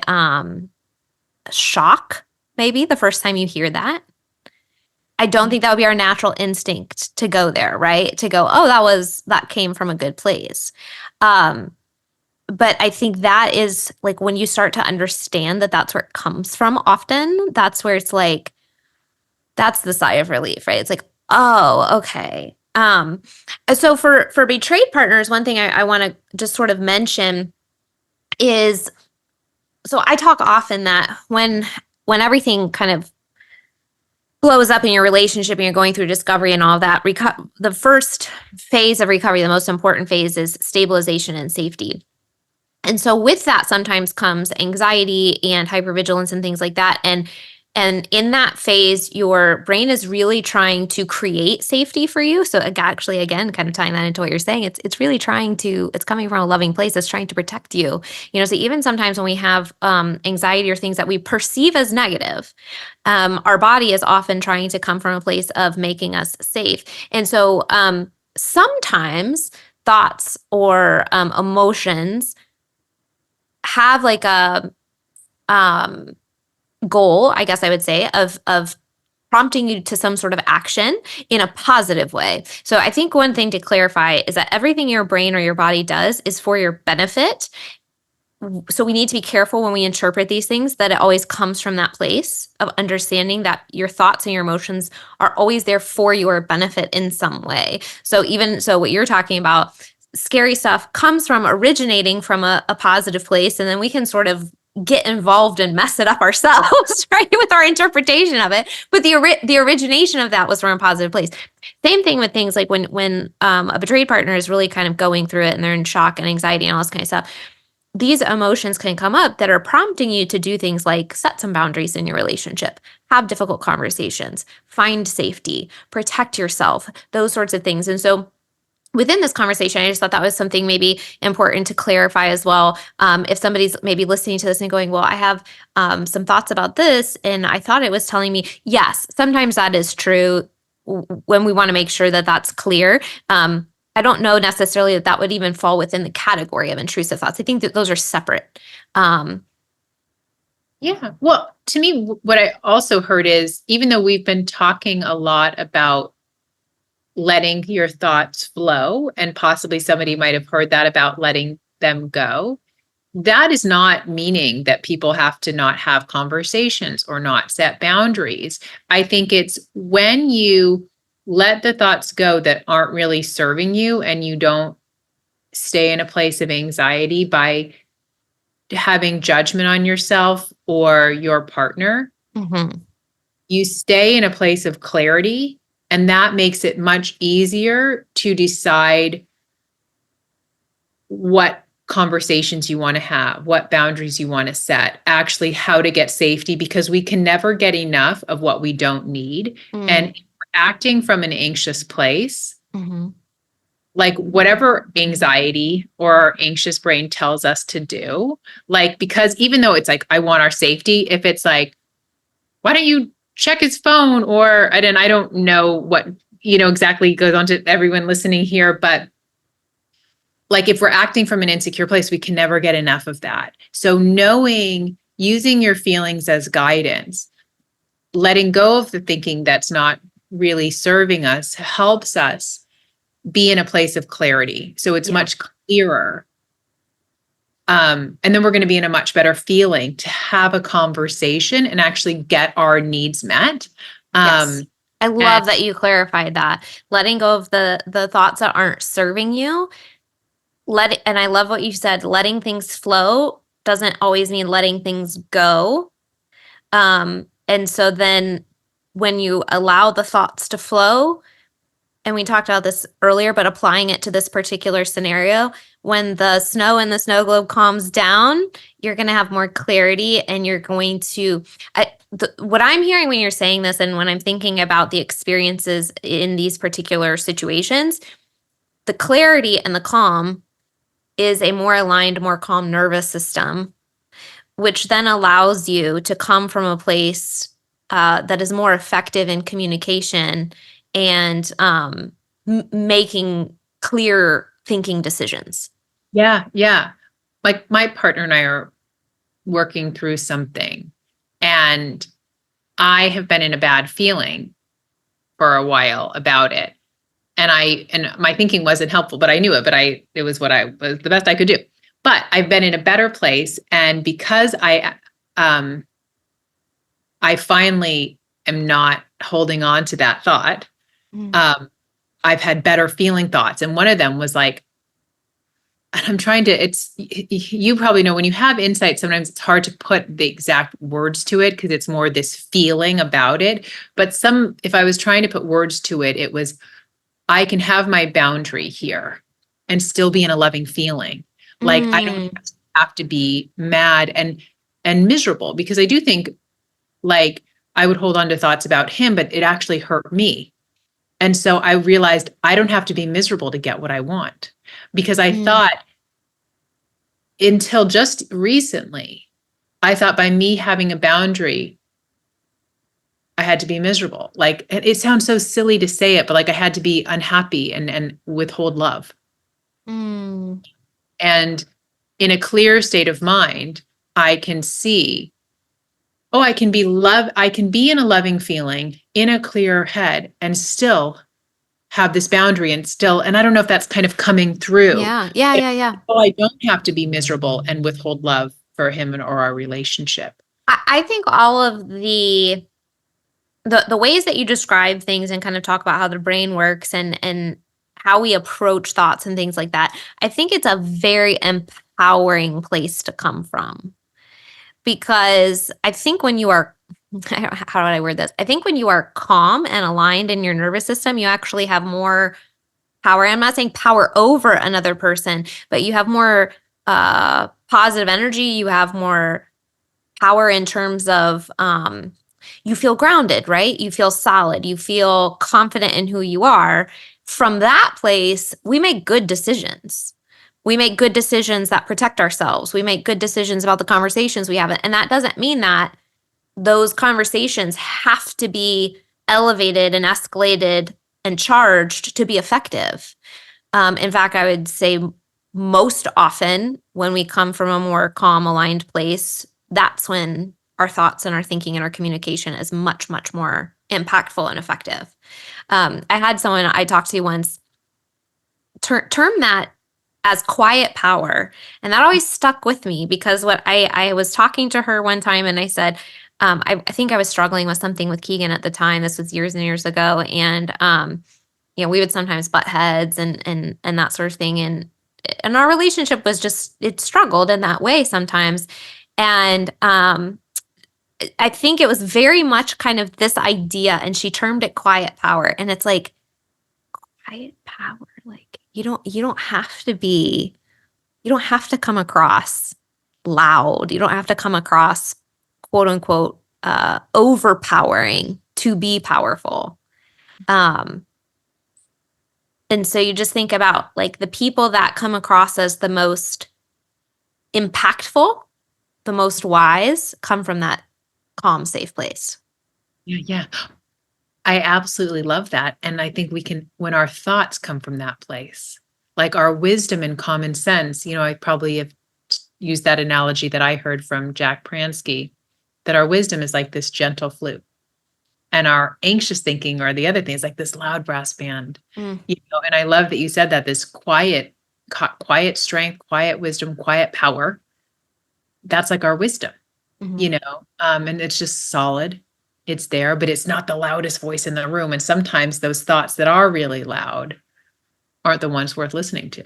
shock, maybe the first time you hear that. I don't think that would be our natural instinct to go there, right? To go, oh, that came from a good place. Um, but I think that is like when you start to understand that that's where it comes from, often that's where it's like, that's the sigh of relief, right? It's like, oh, okay. So for betrayed partners, one thing I want to just sort of mention is, so I talk often that when everything kind of blows up in your relationship and you're going through discovery and all of that, the first phase of recovery, the most important phase, is stabilization and safety. And so with that sometimes comes anxiety and hypervigilance and things like that. And in that phase, your brain is really trying to create safety for you. So actually, again, kind of tying that into what you're saying, it's really it's coming from a loving place. It's trying to protect you. So even sometimes when we have anxiety or things that we perceive as negative, our body is often trying to come from a place of making us safe. And so sometimes thoughts or emotions have like a goal, I guess I would say, of prompting you to some sort of action in a positive way. So I think one thing to clarify is that everything your brain or your body does is for your benefit. So we need to be careful when we interpret these things that it always comes from that place of understanding that your thoughts and your emotions are always there for your benefit in some way. So even so, what you're talking about, scary stuff comes from originating from a positive place, and then we can sort of get involved and mess it up ourselves, right, with our interpretation of it. But the origination of that was from a positive place. Same thing with things like when a betrayed partner is really kind of going through it and they're in shock and anxiety and all this kind of stuff. These emotions can come up that are prompting you to do things like set some boundaries in your relationship, have difficult conversations, find safety, protect yourself, those sorts of things. And so within this conversation, I just thought that was something maybe important to clarify as well. If somebody's maybe listening to this and going, well, I have some thoughts about this, and I thought it was telling me, yes, sometimes that is true when we want to make sure that that's clear. I don't know necessarily that would even fall within the category of intrusive thoughts. I think that those are separate. Yeah. Well, to me, what I also heard is, even though we've been talking a lot about letting your thoughts flow, and possibly somebody might have heard that about letting them go, that is not meaning that people have to not have conversations or not set boundaries. I think it's when you let the thoughts go that aren't really serving you, and you don't stay in a place of anxiety by having judgment on yourself or your partner. Mm-hmm. You stay in a place of clarity, and that makes it much easier to decide what conversations you want to have, what boundaries you want to set, actually how to get safety, because we can never get enough of what we don't need. And acting from an anxious place, like whatever anxiety or our anxious brain tells us to do, like, because even though it's like, I want our safety, if it's like, why don't you check his phone? Or I don't know what, exactly goes on to everyone listening here, but like, if we're acting from an insecure place, we can never get enough of that. So using your feelings as guidance, letting go of the thinking that's not really serving us, helps us be in a place of clarity. So it's much clearer. And then we're going to be in a much better feeling to have a conversation and actually get our needs met. Yes. I love that you clarified that. Letting go of the thoughts that aren't serving you. And I love what you said, letting things flow doesn't always mean letting things go. And so then when you allow the thoughts to flow, and we talked about this earlier, but applying it to this particular scenario, when the snow in the snow globe calms down, you're going to have more clarity, and you're going to, what I'm hearing when you're saying this, and when I'm thinking about the experiences in these particular situations, the clarity and the calm is a more aligned, more calm nervous system, which then allows you to come from a place that is more effective in communication and making clear thinking decisions. Yeah. Yeah. Like my partner and I are working through something, and I have been in a bad feeling for a while about it. And my thinking wasn't helpful, but I knew it, it was what I was the best I could do. But I've been in a better place. And because I finally am not holding on to that thought, I've had better feeling thoughts. And one of them was like, and I'm trying to, you probably know when you have insight, sometimes it's hard to put the exact words to it because it's more this feeling about it. But if I was trying to put words to it, it was, I can have my boundary here and still be in a loving feeling. Like I don't have to be mad and miserable, because I do think like I would hold on to thoughts about him, but it actually hurt me. And so I realized I don't have to be miserable to get what I want, because I thought until just recently, I thought by me having a boundary, I had to be miserable. Like it sounds so silly to say it, but like I had to be unhappy and withhold love. And in a clear state of mind, I can see, oh, I can be in a loving feeling in a clear head and still have this boundary and I don't know if that's kind of coming through. Yeah. Oh, I don't have to be miserable and withhold love for him or our relationship. I think all of the ways that you describe things and kind of talk about how the brain works and how we approach thoughts and things like that, I think it's a very empowering place to come from. Because I think when you are, how do I word this? I think when you are calm and aligned in your nervous system, you actually have more power. I'm not saying power over another person, but you have more positive energy. You have more power in terms of you feel grounded, right? You feel solid. You feel confident in who you are. From that place, we make good decisions. We make good decisions that protect ourselves. We make good decisions about the conversations we have. And that doesn't mean that those conversations have to be elevated and escalated and charged to be effective. In fact, I would say most often when we come from a more calm, aligned place, that's when our thoughts and our thinking and our communication is much, much more impactful and effective. I had someone I talked to once term that as quiet power. And that always stuck with me because I was talking to her one time and I said, I think I was struggling with something with Keegan at the time. This was years and years ago. And, we would sometimes butt heads and that sort of thing. And our relationship was just, it struggled in that way sometimes. And, I think it was very much kind of this idea, and she termed it quiet power. And it's like, quiet power, like, you don't have to come across loud. You don't have to come across quote unquote overpowering to be powerful. And so you just think about like the people that come across as the most impactful, the most wise, come from that calm, safe place. Yeah. I absolutely love that. And I think when our thoughts come from that place, like our wisdom and common sense, I probably have used that analogy that I heard from Jack Pransky, that our wisdom is like this gentle flute. And our anxious thinking or the other thing is like this loud brass band. And I love that you said that, this quiet strength, quiet wisdom, quiet power. That's like our wisdom, and it's just solid. It's there, but it's not the loudest voice in the room. And sometimes those thoughts that are really loud aren't the ones worth listening to,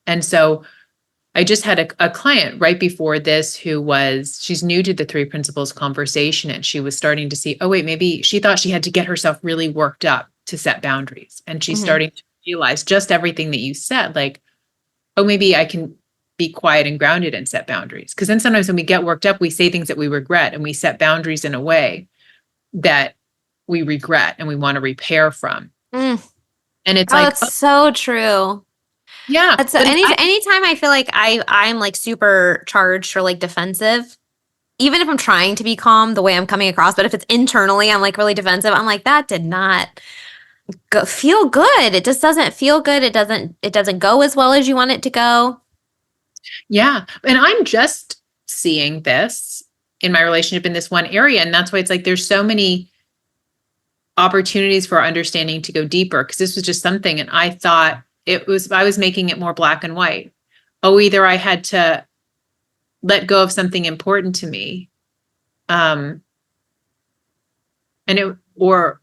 and so I just had a client right before this she's new to the 3 principles conversation, and she was starting to see, oh wait, maybe she thought she had to get herself really worked up to set boundaries. And she's starting to realize just everything that you said, like, oh, maybe I can be quiet and grounded and set boundaries. Because then sometimes when we get worked up, we say things that we regret, and we set boundaries in a way that we regret and we want to repair from. And it's that's so true. Yeah. Anytime I feel like I'm like super charged or like defensive, even if I'm trying to be calm the way I'm coming across, but if it's internally, I'm like really defensive. I'm like, that did not feel good. It just doesn't feel good. It doesn't go as well as you want it to go. Yeah. And I'm just seeing this in my relationship in this one area. And that's why it's like there's so many opportunities for our understanding to go deeper, because this was just something. And I thought I was making it more black and white. Oh, either I had to let go of something important to me, and or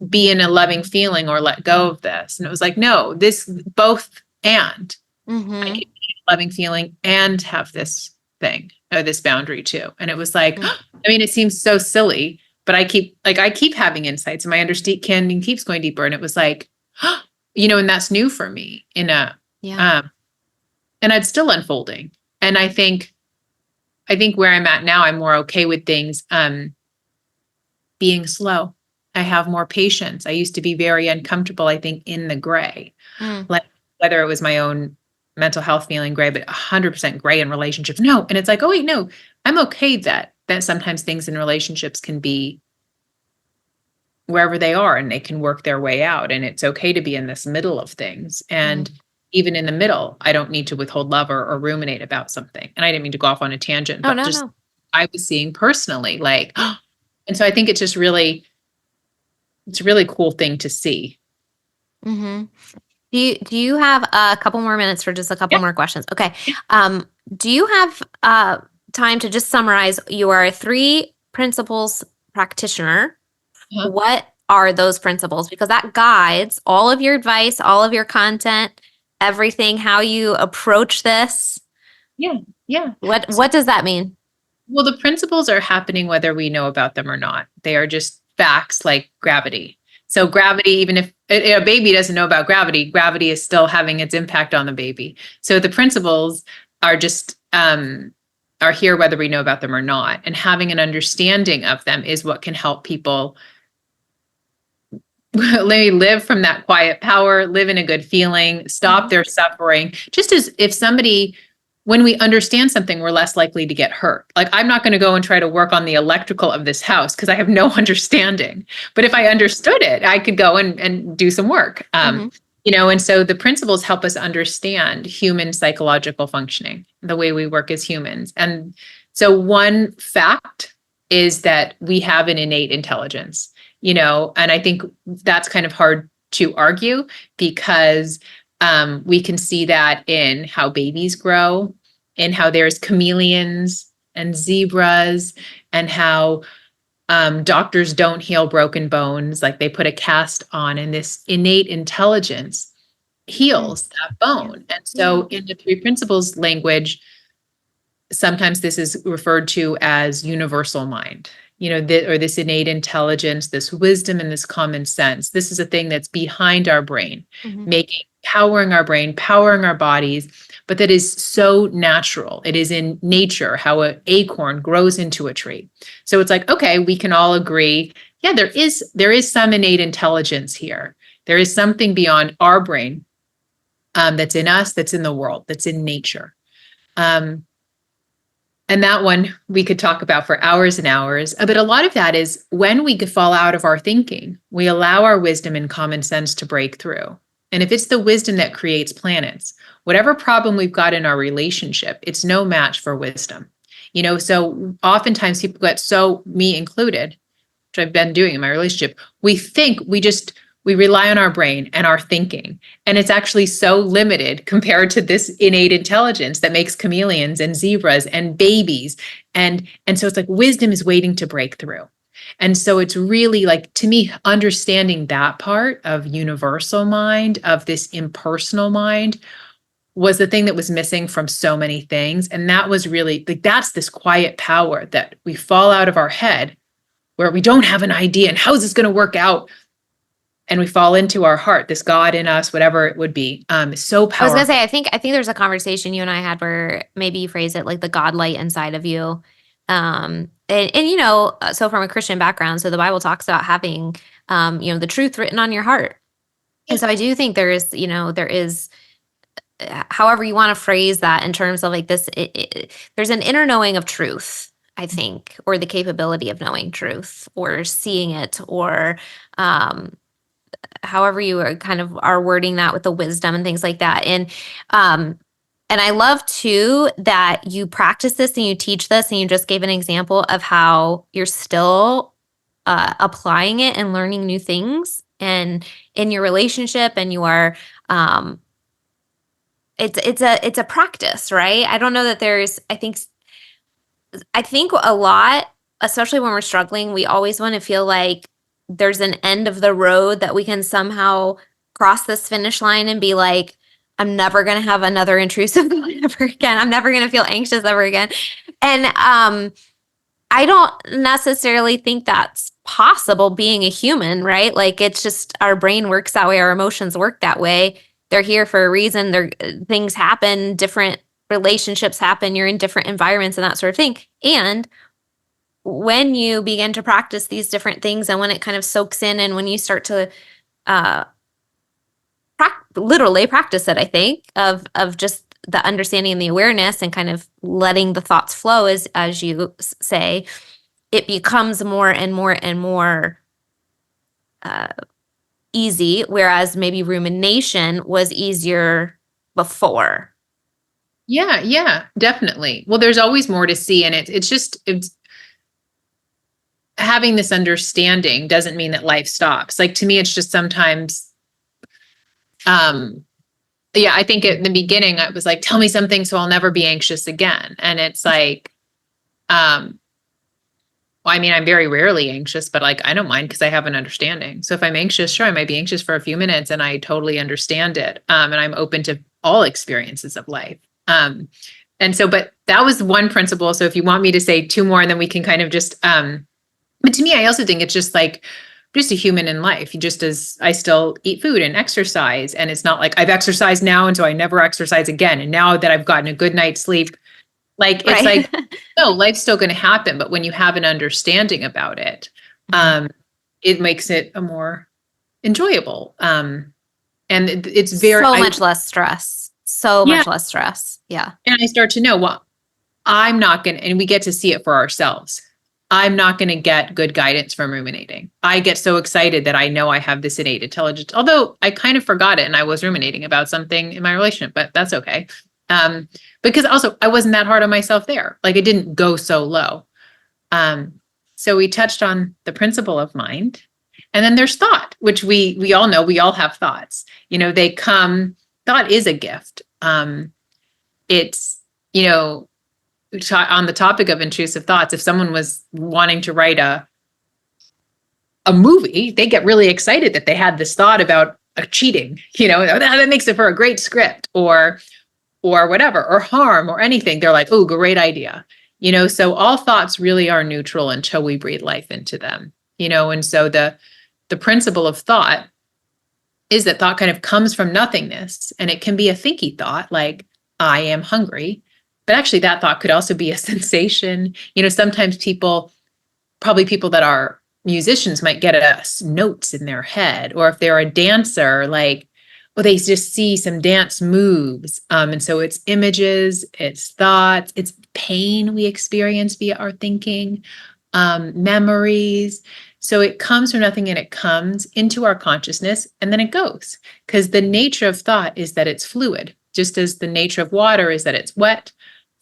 be in a loving feeling, or let go of this. And it was like, no, this both, and I can be in a loving feeling and have this thing or this boundary too. And it was like, I mean, it seems so silly, but I keep having insights, and my understanding keeps going deeper. And it was like, and that's new for me and it's still unfolding. And I think where I'm at now, I'm more okay with things being slow. I have more patience. I used to be very uncomfortable, I think, in the gray, like whether it was my own mental health feeling gray, but 100% gray in relationships. No. And it's like, oh wait, no, I'm okay that sometimes things in relationships can be wherever they are and they can work their way out. And it's okay to be in this middle of things. And even in the middle, I don't need to withhold love or ruminate about something. And I didn't mean to go off on a tangent, but no. I was seeing personally, like, and so I think it's a really cool thing to see. Mm-hmm. Do you have a couple more minutes for just a couple more questions? Okay. Do you have time to just summarize your 3 principles practitioner? What are those principles? Because that guides all of your advice, all of your content, everything, how you approach this. Yeah. What does that mean? Well, the principles are happening whether we know about them or not. They are just facts like gravity. So gravity, even if a baby doesn't know about gravity, gravity is still having its impact on the baby. So the principles are just are here whether we know about them or not. And having an understanding of them is what can help people live from that quiet power, live in a good feeling, stop their suffering. Just as if somebody, when we understand something, we're less likely to get hurt. Like, I'm not going to go and try to work on the electrical of this house because I have no understanding. But if I understood it, I could go and do some work. And so the principles help us understand human psychological functioning, the way we work as humans. And so one fact is that we have an innate intelligence, and I think that's kind of hard to argue because we can see that in how babies grow, in how there's chameleons and zebras, and how doctors don't heal broken bones. Like, they put a cast on, and this innate intelligence heals that bone. And so in the 3 principles language, sometimes this is referred to as universal mind, or this innate intelligence, this wisdom, and this common sense. This is a thing that's behind our brain, powering our brain, powering our bodies, but that is so natural. It is in nature, how an acorn grows into a tree. So it's like, okay, we can all agree, yeah, there is some innate intelligence here. There is something beyond our brain that's in us, that's in the world, that's in nature. And that one we could talk about for hours and hours. But a lot of that is when we fall out of our thinking, we allow our wisdom and common sense to break through. And if it's the wisdom that creates planets, whatever problem we've got in our relationship, it's no match for wisdom. So oftentimes people get, so me included, which I've been doing in my relationship, we rely on our brain and our thinking. And it's actually so limited compared to this innate intelligence that makes chameleons and zebras and babies. And so it's like wisdom is waiting to break through. And so it's really, like, to me, understanding that part of universal mind, of this impersonal mind, was the thing that was missing from so many things. And that was really, like, that's this quiet power that we fall out of our head where we don't have an idea and how is this going to work out? And we fall into our heart, this God in us, whatever it would be, is so powerful. I was gonna say, I think there's a conversation you and I had where maybe you phrase it like the God light inside of you. So from a Christian background, so the Bible talks about having, the truth written on your heart. And so I do think there is, however you want to phrase that in terms of like this, there's an inner knowing of truth. I think, or the capability of knowing truth or seeing it, or however you are kind of are wording that with the wisdom and things like that. And I love too that you practice this and you teach this, and you just gave an example of how you're still applying it and learning new things and in your relationship, and you are it's a practice, right? I don't know that there's I think a lot, especially when we're struggling, we always want to feel like there's an end of the road that we can somehow cross this finish line and be like, I'm never going to have another intrusive thought ever again. I'm never going to feel anxious ever again. And I don't necessarily think that's possible being a human, right? Like, it's just our brain works that way. Our emotions work that way. They're here for a reason. Things happen, different relationships happen. You're in different environments and that sort of thing. And when you begin to practice these different things, and when it kind of soaks in, and when you start to literally practice it, I think, of just the understanding and the awareness and kind of letting the thoughts flow, as you say, it becomes more and more and more easy, whereas maybe rumination was easier before. Yeah, definitely. Well, there's always more to see, and it's having this understanding doesn't mean that life stops. Like, to me, it's just sometimes, I think at the beginning I was like, tell me something so I'll never be anxious again. And it's like, well, I mean, I'm very rarely anxious, but like, I don't mind because I have an understanding. So if I'm anxious, sure, I might be anxious for a few minutes and I totally understand it. And I'm open to all experiences of life. And so, but that was one principle. So if you want me to say two more, and then we can kind of just, but to me, I also think it's just like, just a human in life. Just as I still eat food and exercise, and it's not like I've exercised now and so I never exercise again. And now that I've gotten a good night's sleep, like, it's right. like, no, life's still going to happen. But when you have an understanding about it, it makes it a more enjoyable. And it's very much less stress. Much less stress. Yeah. And I start to know, well, I'm not going to, and we get to see it for ourselves. I'm not going to get good guidance from ruminating. I get so excited that I know I have this innate intelligence, although I kind of forgot it and I was ruminating about something in my relationship, but that's okay. Because also I wasn't that hard on myself there. Like, it didn't go so low. So we touched on the principle of mind, and then there's thought, which we all know, we all have thoughts. They come, thought is a gift. It's, on the topic of intrusive thoughts, if someone was wanting to write a movie, they get really excited that they had this thought about cheating, that makes it for a great script, or whatever, or harm or anything. They're like, oh, great idea. So all thoughts really are neutral until we breathe life into them, and so the principle of thought is that thought kind of comes from nothingness, and it can be a thinky thought, like, I am hungry. But actually that thought could also be a sensation. Sometimes people that are musicians might get notes in their head, or if they're a dancer, like, well, they just see some dance moves. And so it's images, it's thoughts, it's pain we experience via our thinking, memories. So it comes from nothing and it comes into our consciousness and then it goes. Because the nature of thought is that it's fluid, just as the nature of water is that it's wet.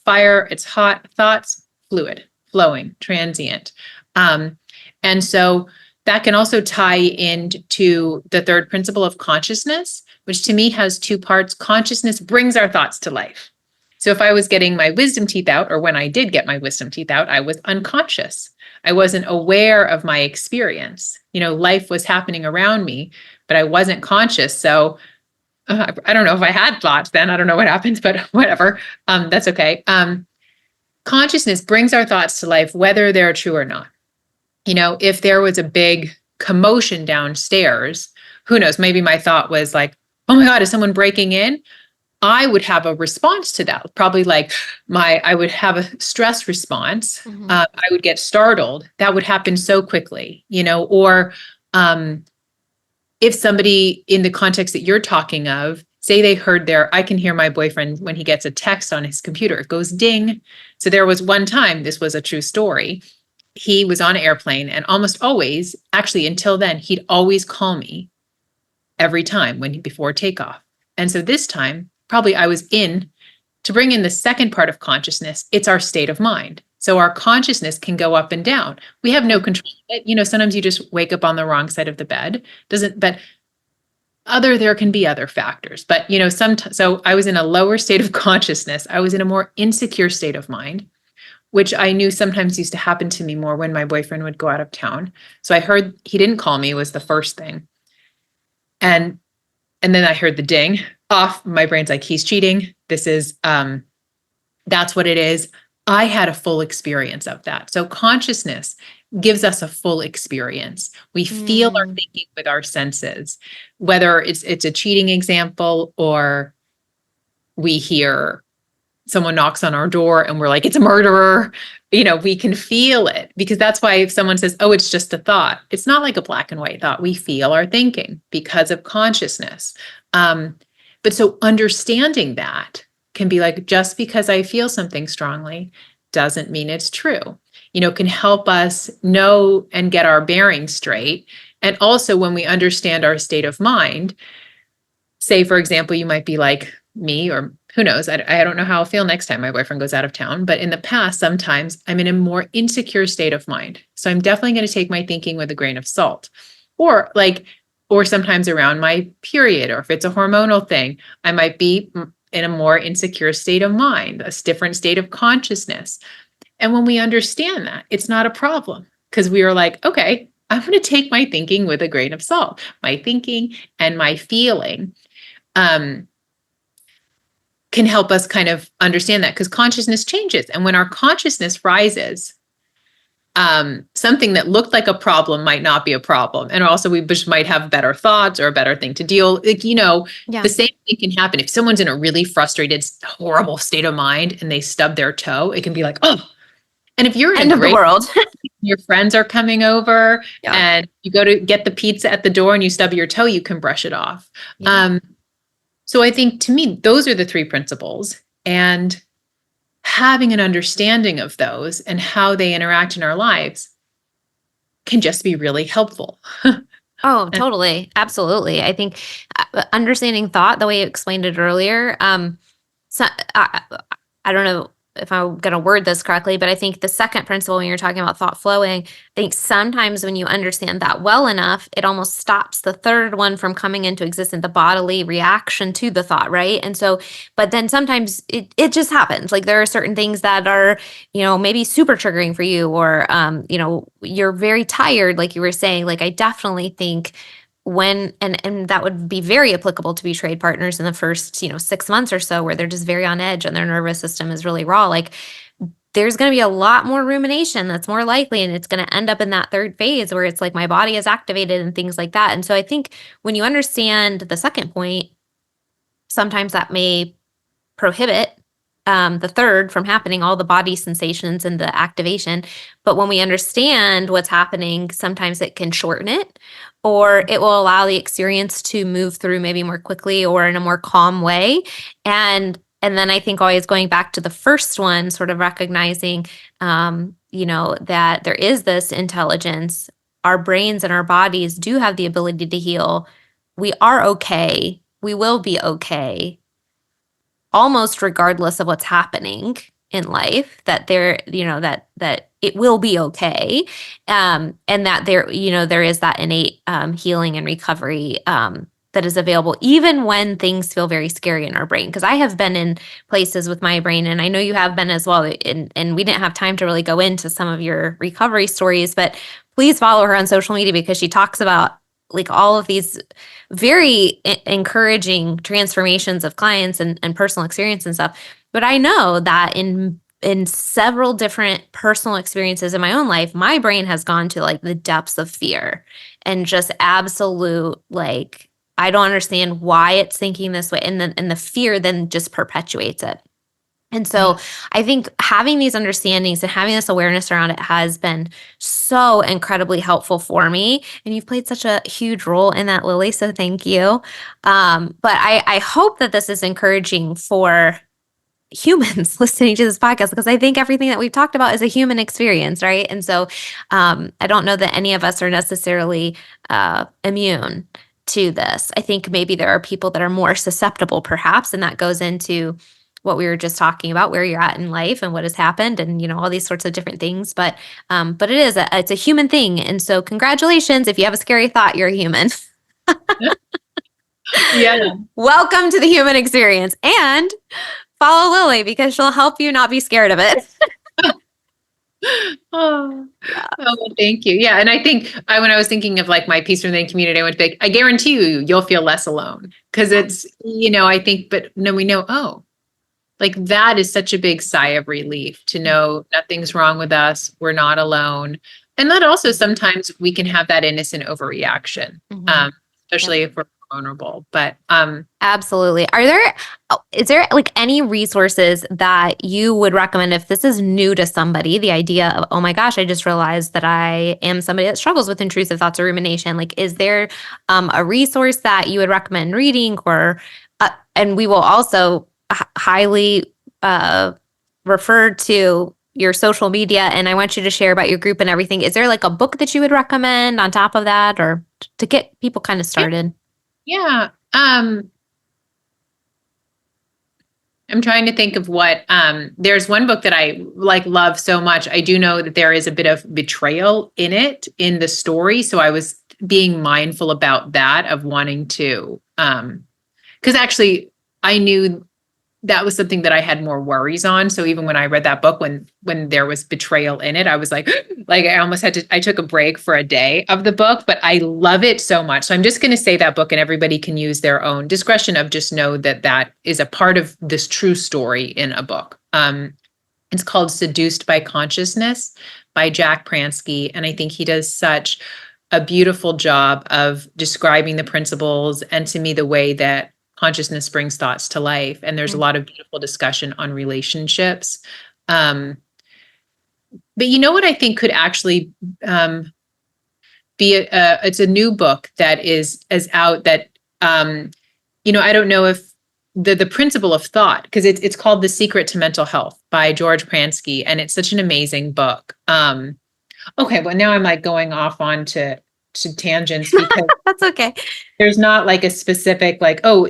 Fire, it's hot. Thoughts, fluid, flowing, transient. And so that can also tie into the third principle of consciousness, which to me has two parts. Consciousness brings our thoughts to life. So if I was getting my wisdom teeth out, or when I did get my wisdom teeth out, I was unconscious. I wasn't aware of my experience. Life was happening around me, but I wasn't conscious. So I don't know if I had thoughts then. I don't know what happens, but whatever. That's okay. Consciousness brings our thoughts to life, whether they're true or not. If there was a big commotion downstairs, who knows? Maybe my thought was like, oh my God, is someone breaking in? I would have a response to that. Probably like I would have a stress response. Mm-hmm. I would get startled. That would happen so quickly, or if somebody in the context that you're talking of say they heard I can hear my boyfriend when he gets a text on his computer, it goes ding. So there was one time, this was a true story. He was on an airplane and almost always, actually until then, he'd always call me every time before takeoff. And so this time, probably I was to bring in the second part of consciousness, it's our state of mind. So our consciousness can go up and down. We have no control of it. Sometimes you just wake up on the wrong side of the bed. There can be other factors. But, so I was in a lower state of consciousness. I was in a more insecure state of mind, which I knew sometimes used to happen to me more when my boyfriend would go out of town. So I heard he didn't call me was the first thing. And then I heard the ding off. My brain's like, he's cheating. This is, that's what it is. I had a full experience of that. So consciousness gives us a full experience. We feel our thinking with our senses, whether it's a cheating example or we hear someone knocks on our door and we're like, it's a murderer. We can feel it, because that's why if someone says, oh, it's just a thought, it's not like a black and white thought. We feel our thinking because of consciousness. But so understanding that can be like, just because I feel something strongly doesn't mean it's true, can help us know and get our bearings straight. And also when we understand our state of mind, say, for example, you might be like me, or who knows, I don't know how I'll feel next time my boyfriend goes out of town. But in the past, sometimes I'm in a more insecure state of mind. So I'm definitely going to take my thinking with a grain of salt, or sometimes around my period, or if it's a hormonal thing, I might be in a more insecure state of mind, a different state of consciousness. And when we understand that, it's not a problem, because we are like, okay, I'm going to take my thinking with a grain of salt. My thinking and my feeling can help us kind of understand that, because consciousness changes. And when our consciousness rises, something that looked like a problem might not be a problem. And also we just might have better thoughts or a better thing to deal. The same thing can happen. If someone's in a really frustrated, horrible state of mind and they stub their toe, it can be like, oh. And if you're end of the world, your friends are coming over and you go to get the pizza at the door and you stub your toe, you can brush it off. Yeah. So I think, to me, those are the three principles, and having an understanding of those and how they interact in our lives can just be really helpful. Oh, totally. Absolutely. I think understanding thought, the way you explained it earlier, so I don't know if I'm going to word this correctly, but I think the second principle, when you're talking about thought flowing, I think sometimes when you understand that well enough, it almost stops the third one from coming into existence, the bodily reaction to the thought, right? And so, but then sometimes it just happens. Like there are certain things that are, maybe super triggering for you, or, you're very tired, like you were saying. Like I definitely think and that would be very applicable to betrayed partners in the first, 6 months or so, where they're just very on edge and their nervous system is really raw. Like there's going to be a lot more rumination that's more likely, and it's going to end up in that third phase where it's like my body is activated and things like that. And so I think when you understand the second point, sometimes that may prohibit the third from happening, all the body sensations and the activation. But when we understand what's happening, sometimes it can shorten it, or it will allow the experience to move through maybe more quickly or in a more calm way. And then I think always going back to the first one, sort of recognizing, that there is this intelligence. Our brains and our bodies do have the ability to heal. We are okay. We will be okay, almost regardless of what's happening in life, that that it will be okay. And that there is that innate healing and recovery that is available, even when things feel very scary in our brain. Because I have been in places with my brain, and I know you have been as well. And we didn't have time to really go into some of your recovery stories, but please follow her on social media, because she talks about like all of these very encouraging transformations of clients and personal experience and stuff. But I know that in several different personal experiences in my own life, my brain has gone to like the depths of fear and just absolute, like, I don't understand why it's thinking this way. And the fear then just perpetuates it. And so I think having these understandings and having this awareness around it has been so incredibly helpful for me. And you've played such a huge role in that, Lily. So thank you. But I hope that this is encouraging for humans listening to this podcast, because I think everything that we've talked about is a human experience, right? And so I don't know that any of us are necessarily immune to this. I think maybe there are people that are more susceptible, perhaps, and that goes into what we were just talking about, where you're at in life and what has happened, and all these sorts of different things. But it's a human thing, and so congratulations if you have a scary thought, you're a human. Yeah. Welcome to the human experience, and follow Lily because she'll help you not be scared of it. Oh, well, thank you. Yeah. And I think when I was thinking of like my Peace from Within community, I went to be like, I guarantee you'll feel less alone, because it's, I think, but no, we know, like that is such a big sigh of relief to know nothing's wrong with us. We're not alone. And that also sometimes we can have that innocent overreaction, especially if we're vulnerable. But absolutely. Is there like any resources that you would recommend if this is new to somebody, the idea of, oh my gosh, I just realized that I am somebody that struggles with intrusive thoughts or rumination? Like, is there a resource that you would recommend reading, or and we will also highly refer to your social media, and I want you to share about your group and everything. Is there like a book that you would recommend on top of that, or to get people kind of started? Yeah. I'm trying to think of what, there's one book that I love so much. I do know that there is a bit of betrayal in it, in the story. So I was being mindful about that, of wanting to, because actually I knew that was something that I had more worries on. So even when I read that book, when there was betrayal in it, I was like I almost I took a break for a day of the book, but I love it so much. So I'm just going to say that book, and everybody can use their own discretion of just know that that is a part of this true story in a book. It's called Seduced by Consciousness by Jack Pransky. And I think he does such a beautiful job of describing the principles, and to me, the way that consciousness brings thoughts to life. And there's a lot of beautiful discussion on relationships. But what I think could actually be it's a new book that is out that, I don't know if the principle of thought, because it's called The Secret to Mental Health by George Pransky. And it's such an amazing book. Okay, well, now I'm like going off on to tangents, because that's okay. There's not like a specific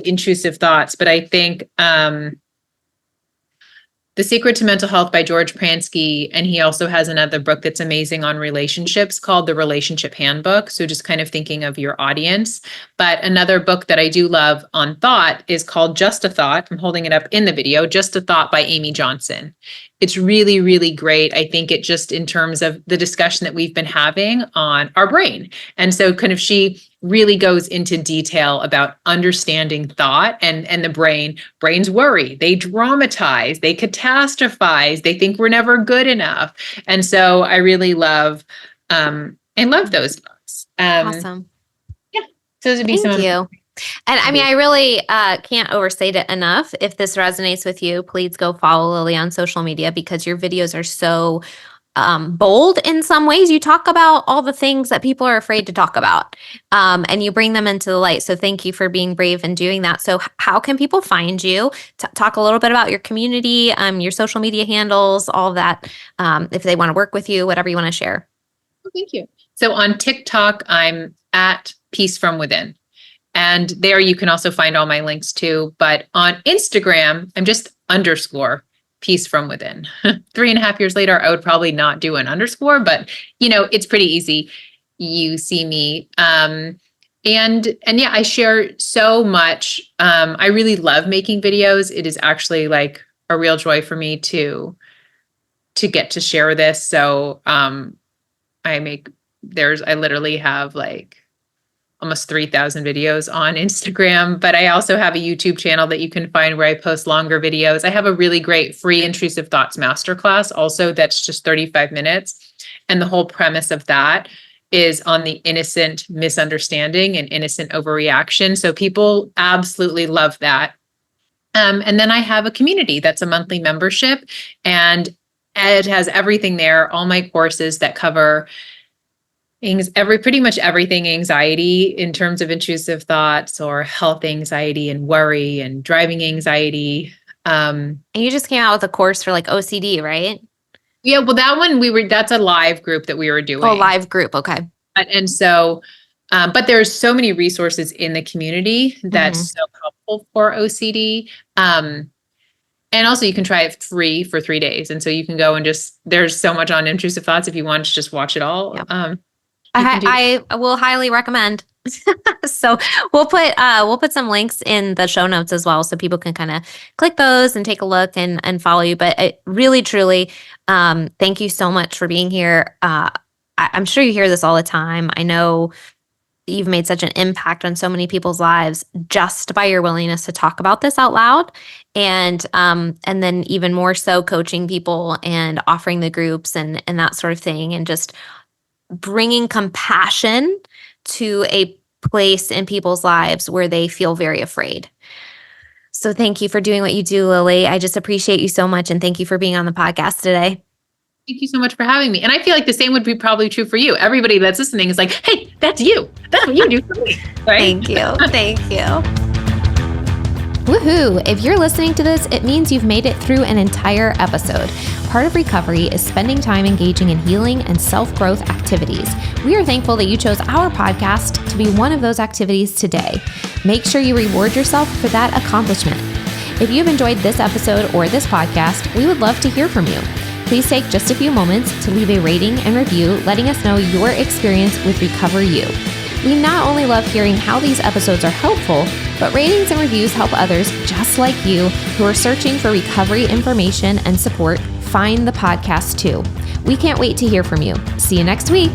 intrusive thoughts, but I think The Secret to Mental Health by George Pransky, and he also has another book that's amazing on relationships called The Relationship Handbook. So just kind of thinking of your audience. But another book that I do love on thought is called Just a Thought. I'm holding it up in the video, Just a Thought by Amy Johnson. It's really, really great. I think it just in terms of the discussion that we've been having on our brain. And so kind of she really goes into detail about understanding thought and the brain. Brains worry, they dramatize, they catastrophize, they think we're never good enough. And so I really love, I love those books. Awesome. Yeah. So those would be Thank you. And I mean, I really can't overstate it enough. If this resonates with you, please go follow Lily on social media, because your videos are so bold in some ways. You talk about all the things that people are afraid to talk about, and you bring them into the light. So thank you for being brave and doing that. So how can people find you? Talk a little bit about your community, your social media handles, all of that, if they want to work with you, whatever you want to share. Oh, thank you. So on TikTok, I'm at Peace from Within. And there you can also find all my links too. But on Instagram, I'm just _ Peace from Within. 3.5 years later, I would probably not do an underscore, but it's pretty easy. You see me. And yeah, I share so much. I really love making videos. It is actually like a real joy for me to get to share this. So I literally have like almost 3,000 videos on Instagram, but I also have a YouTube channel that you can find where I post longer videos. I have a really great free Intrusive Thoughts Masterclass also that's just 35 minutes. And the whole premise of that is on the innocent misunderstanding and innocent overreaction. So people absolutely love that. And then I have a community that's a monthly membership, and it has everything there, all my courses that cover pretty much everything anxiety in terms of intrusive thoughts or health anxiety and worry and driving anxiety. And you just came out with a course for like OCD, right? Yeah, well, that's a live group that we were doing. Oh, live group. Okay. And so, but there's so many resources in the community that's so helpful for OCD. And also you can try it free for 3 days. And so you can go and there's so much on intrusive thoughts if you want to just watch it all. Yep. I will highly recommend. So we'll put some links in the show notes as well, so people can kind of click those and take a look and follow you. But really, truly, thank you so much for being here. I'm sure you hear this all the time. I know you've made such an impact on so many people's lives just by your willingness to talk about this out loud, and then even more so coaching people and offering the groups and that sort of thing, and just bringing compassion to a place in people's lives where they feel very afraid. So thank you for doing what you do, Lily. I just appreciate you so much, and thank you for being on the podcast today. Thank you so much for having me. And I feel like the same would be probably true for you. Everybody that's listening is like, hey, that's you. That's what you do for me. Right? Thank you. Thank you. Woohoo! If you're listening to this, it means you've made it through an entire episode. Part of recovery is spending time engaging in healing and self-growth activities. We are thankful that you chose our podcast to be one of those activities today. Make sure you reward yourself for that accomplishment. If you've enjoyed this episode or this podcast, we would love to hear from you. Please take just a few moments to leave a rating and review, letting us know your experience with Recover You. We not only love hearing how these episodes are helpful, but ratings and reviews help others just like you who are searching for recovery information and support find the podcast too. We can't wait to hear from you. See you next week.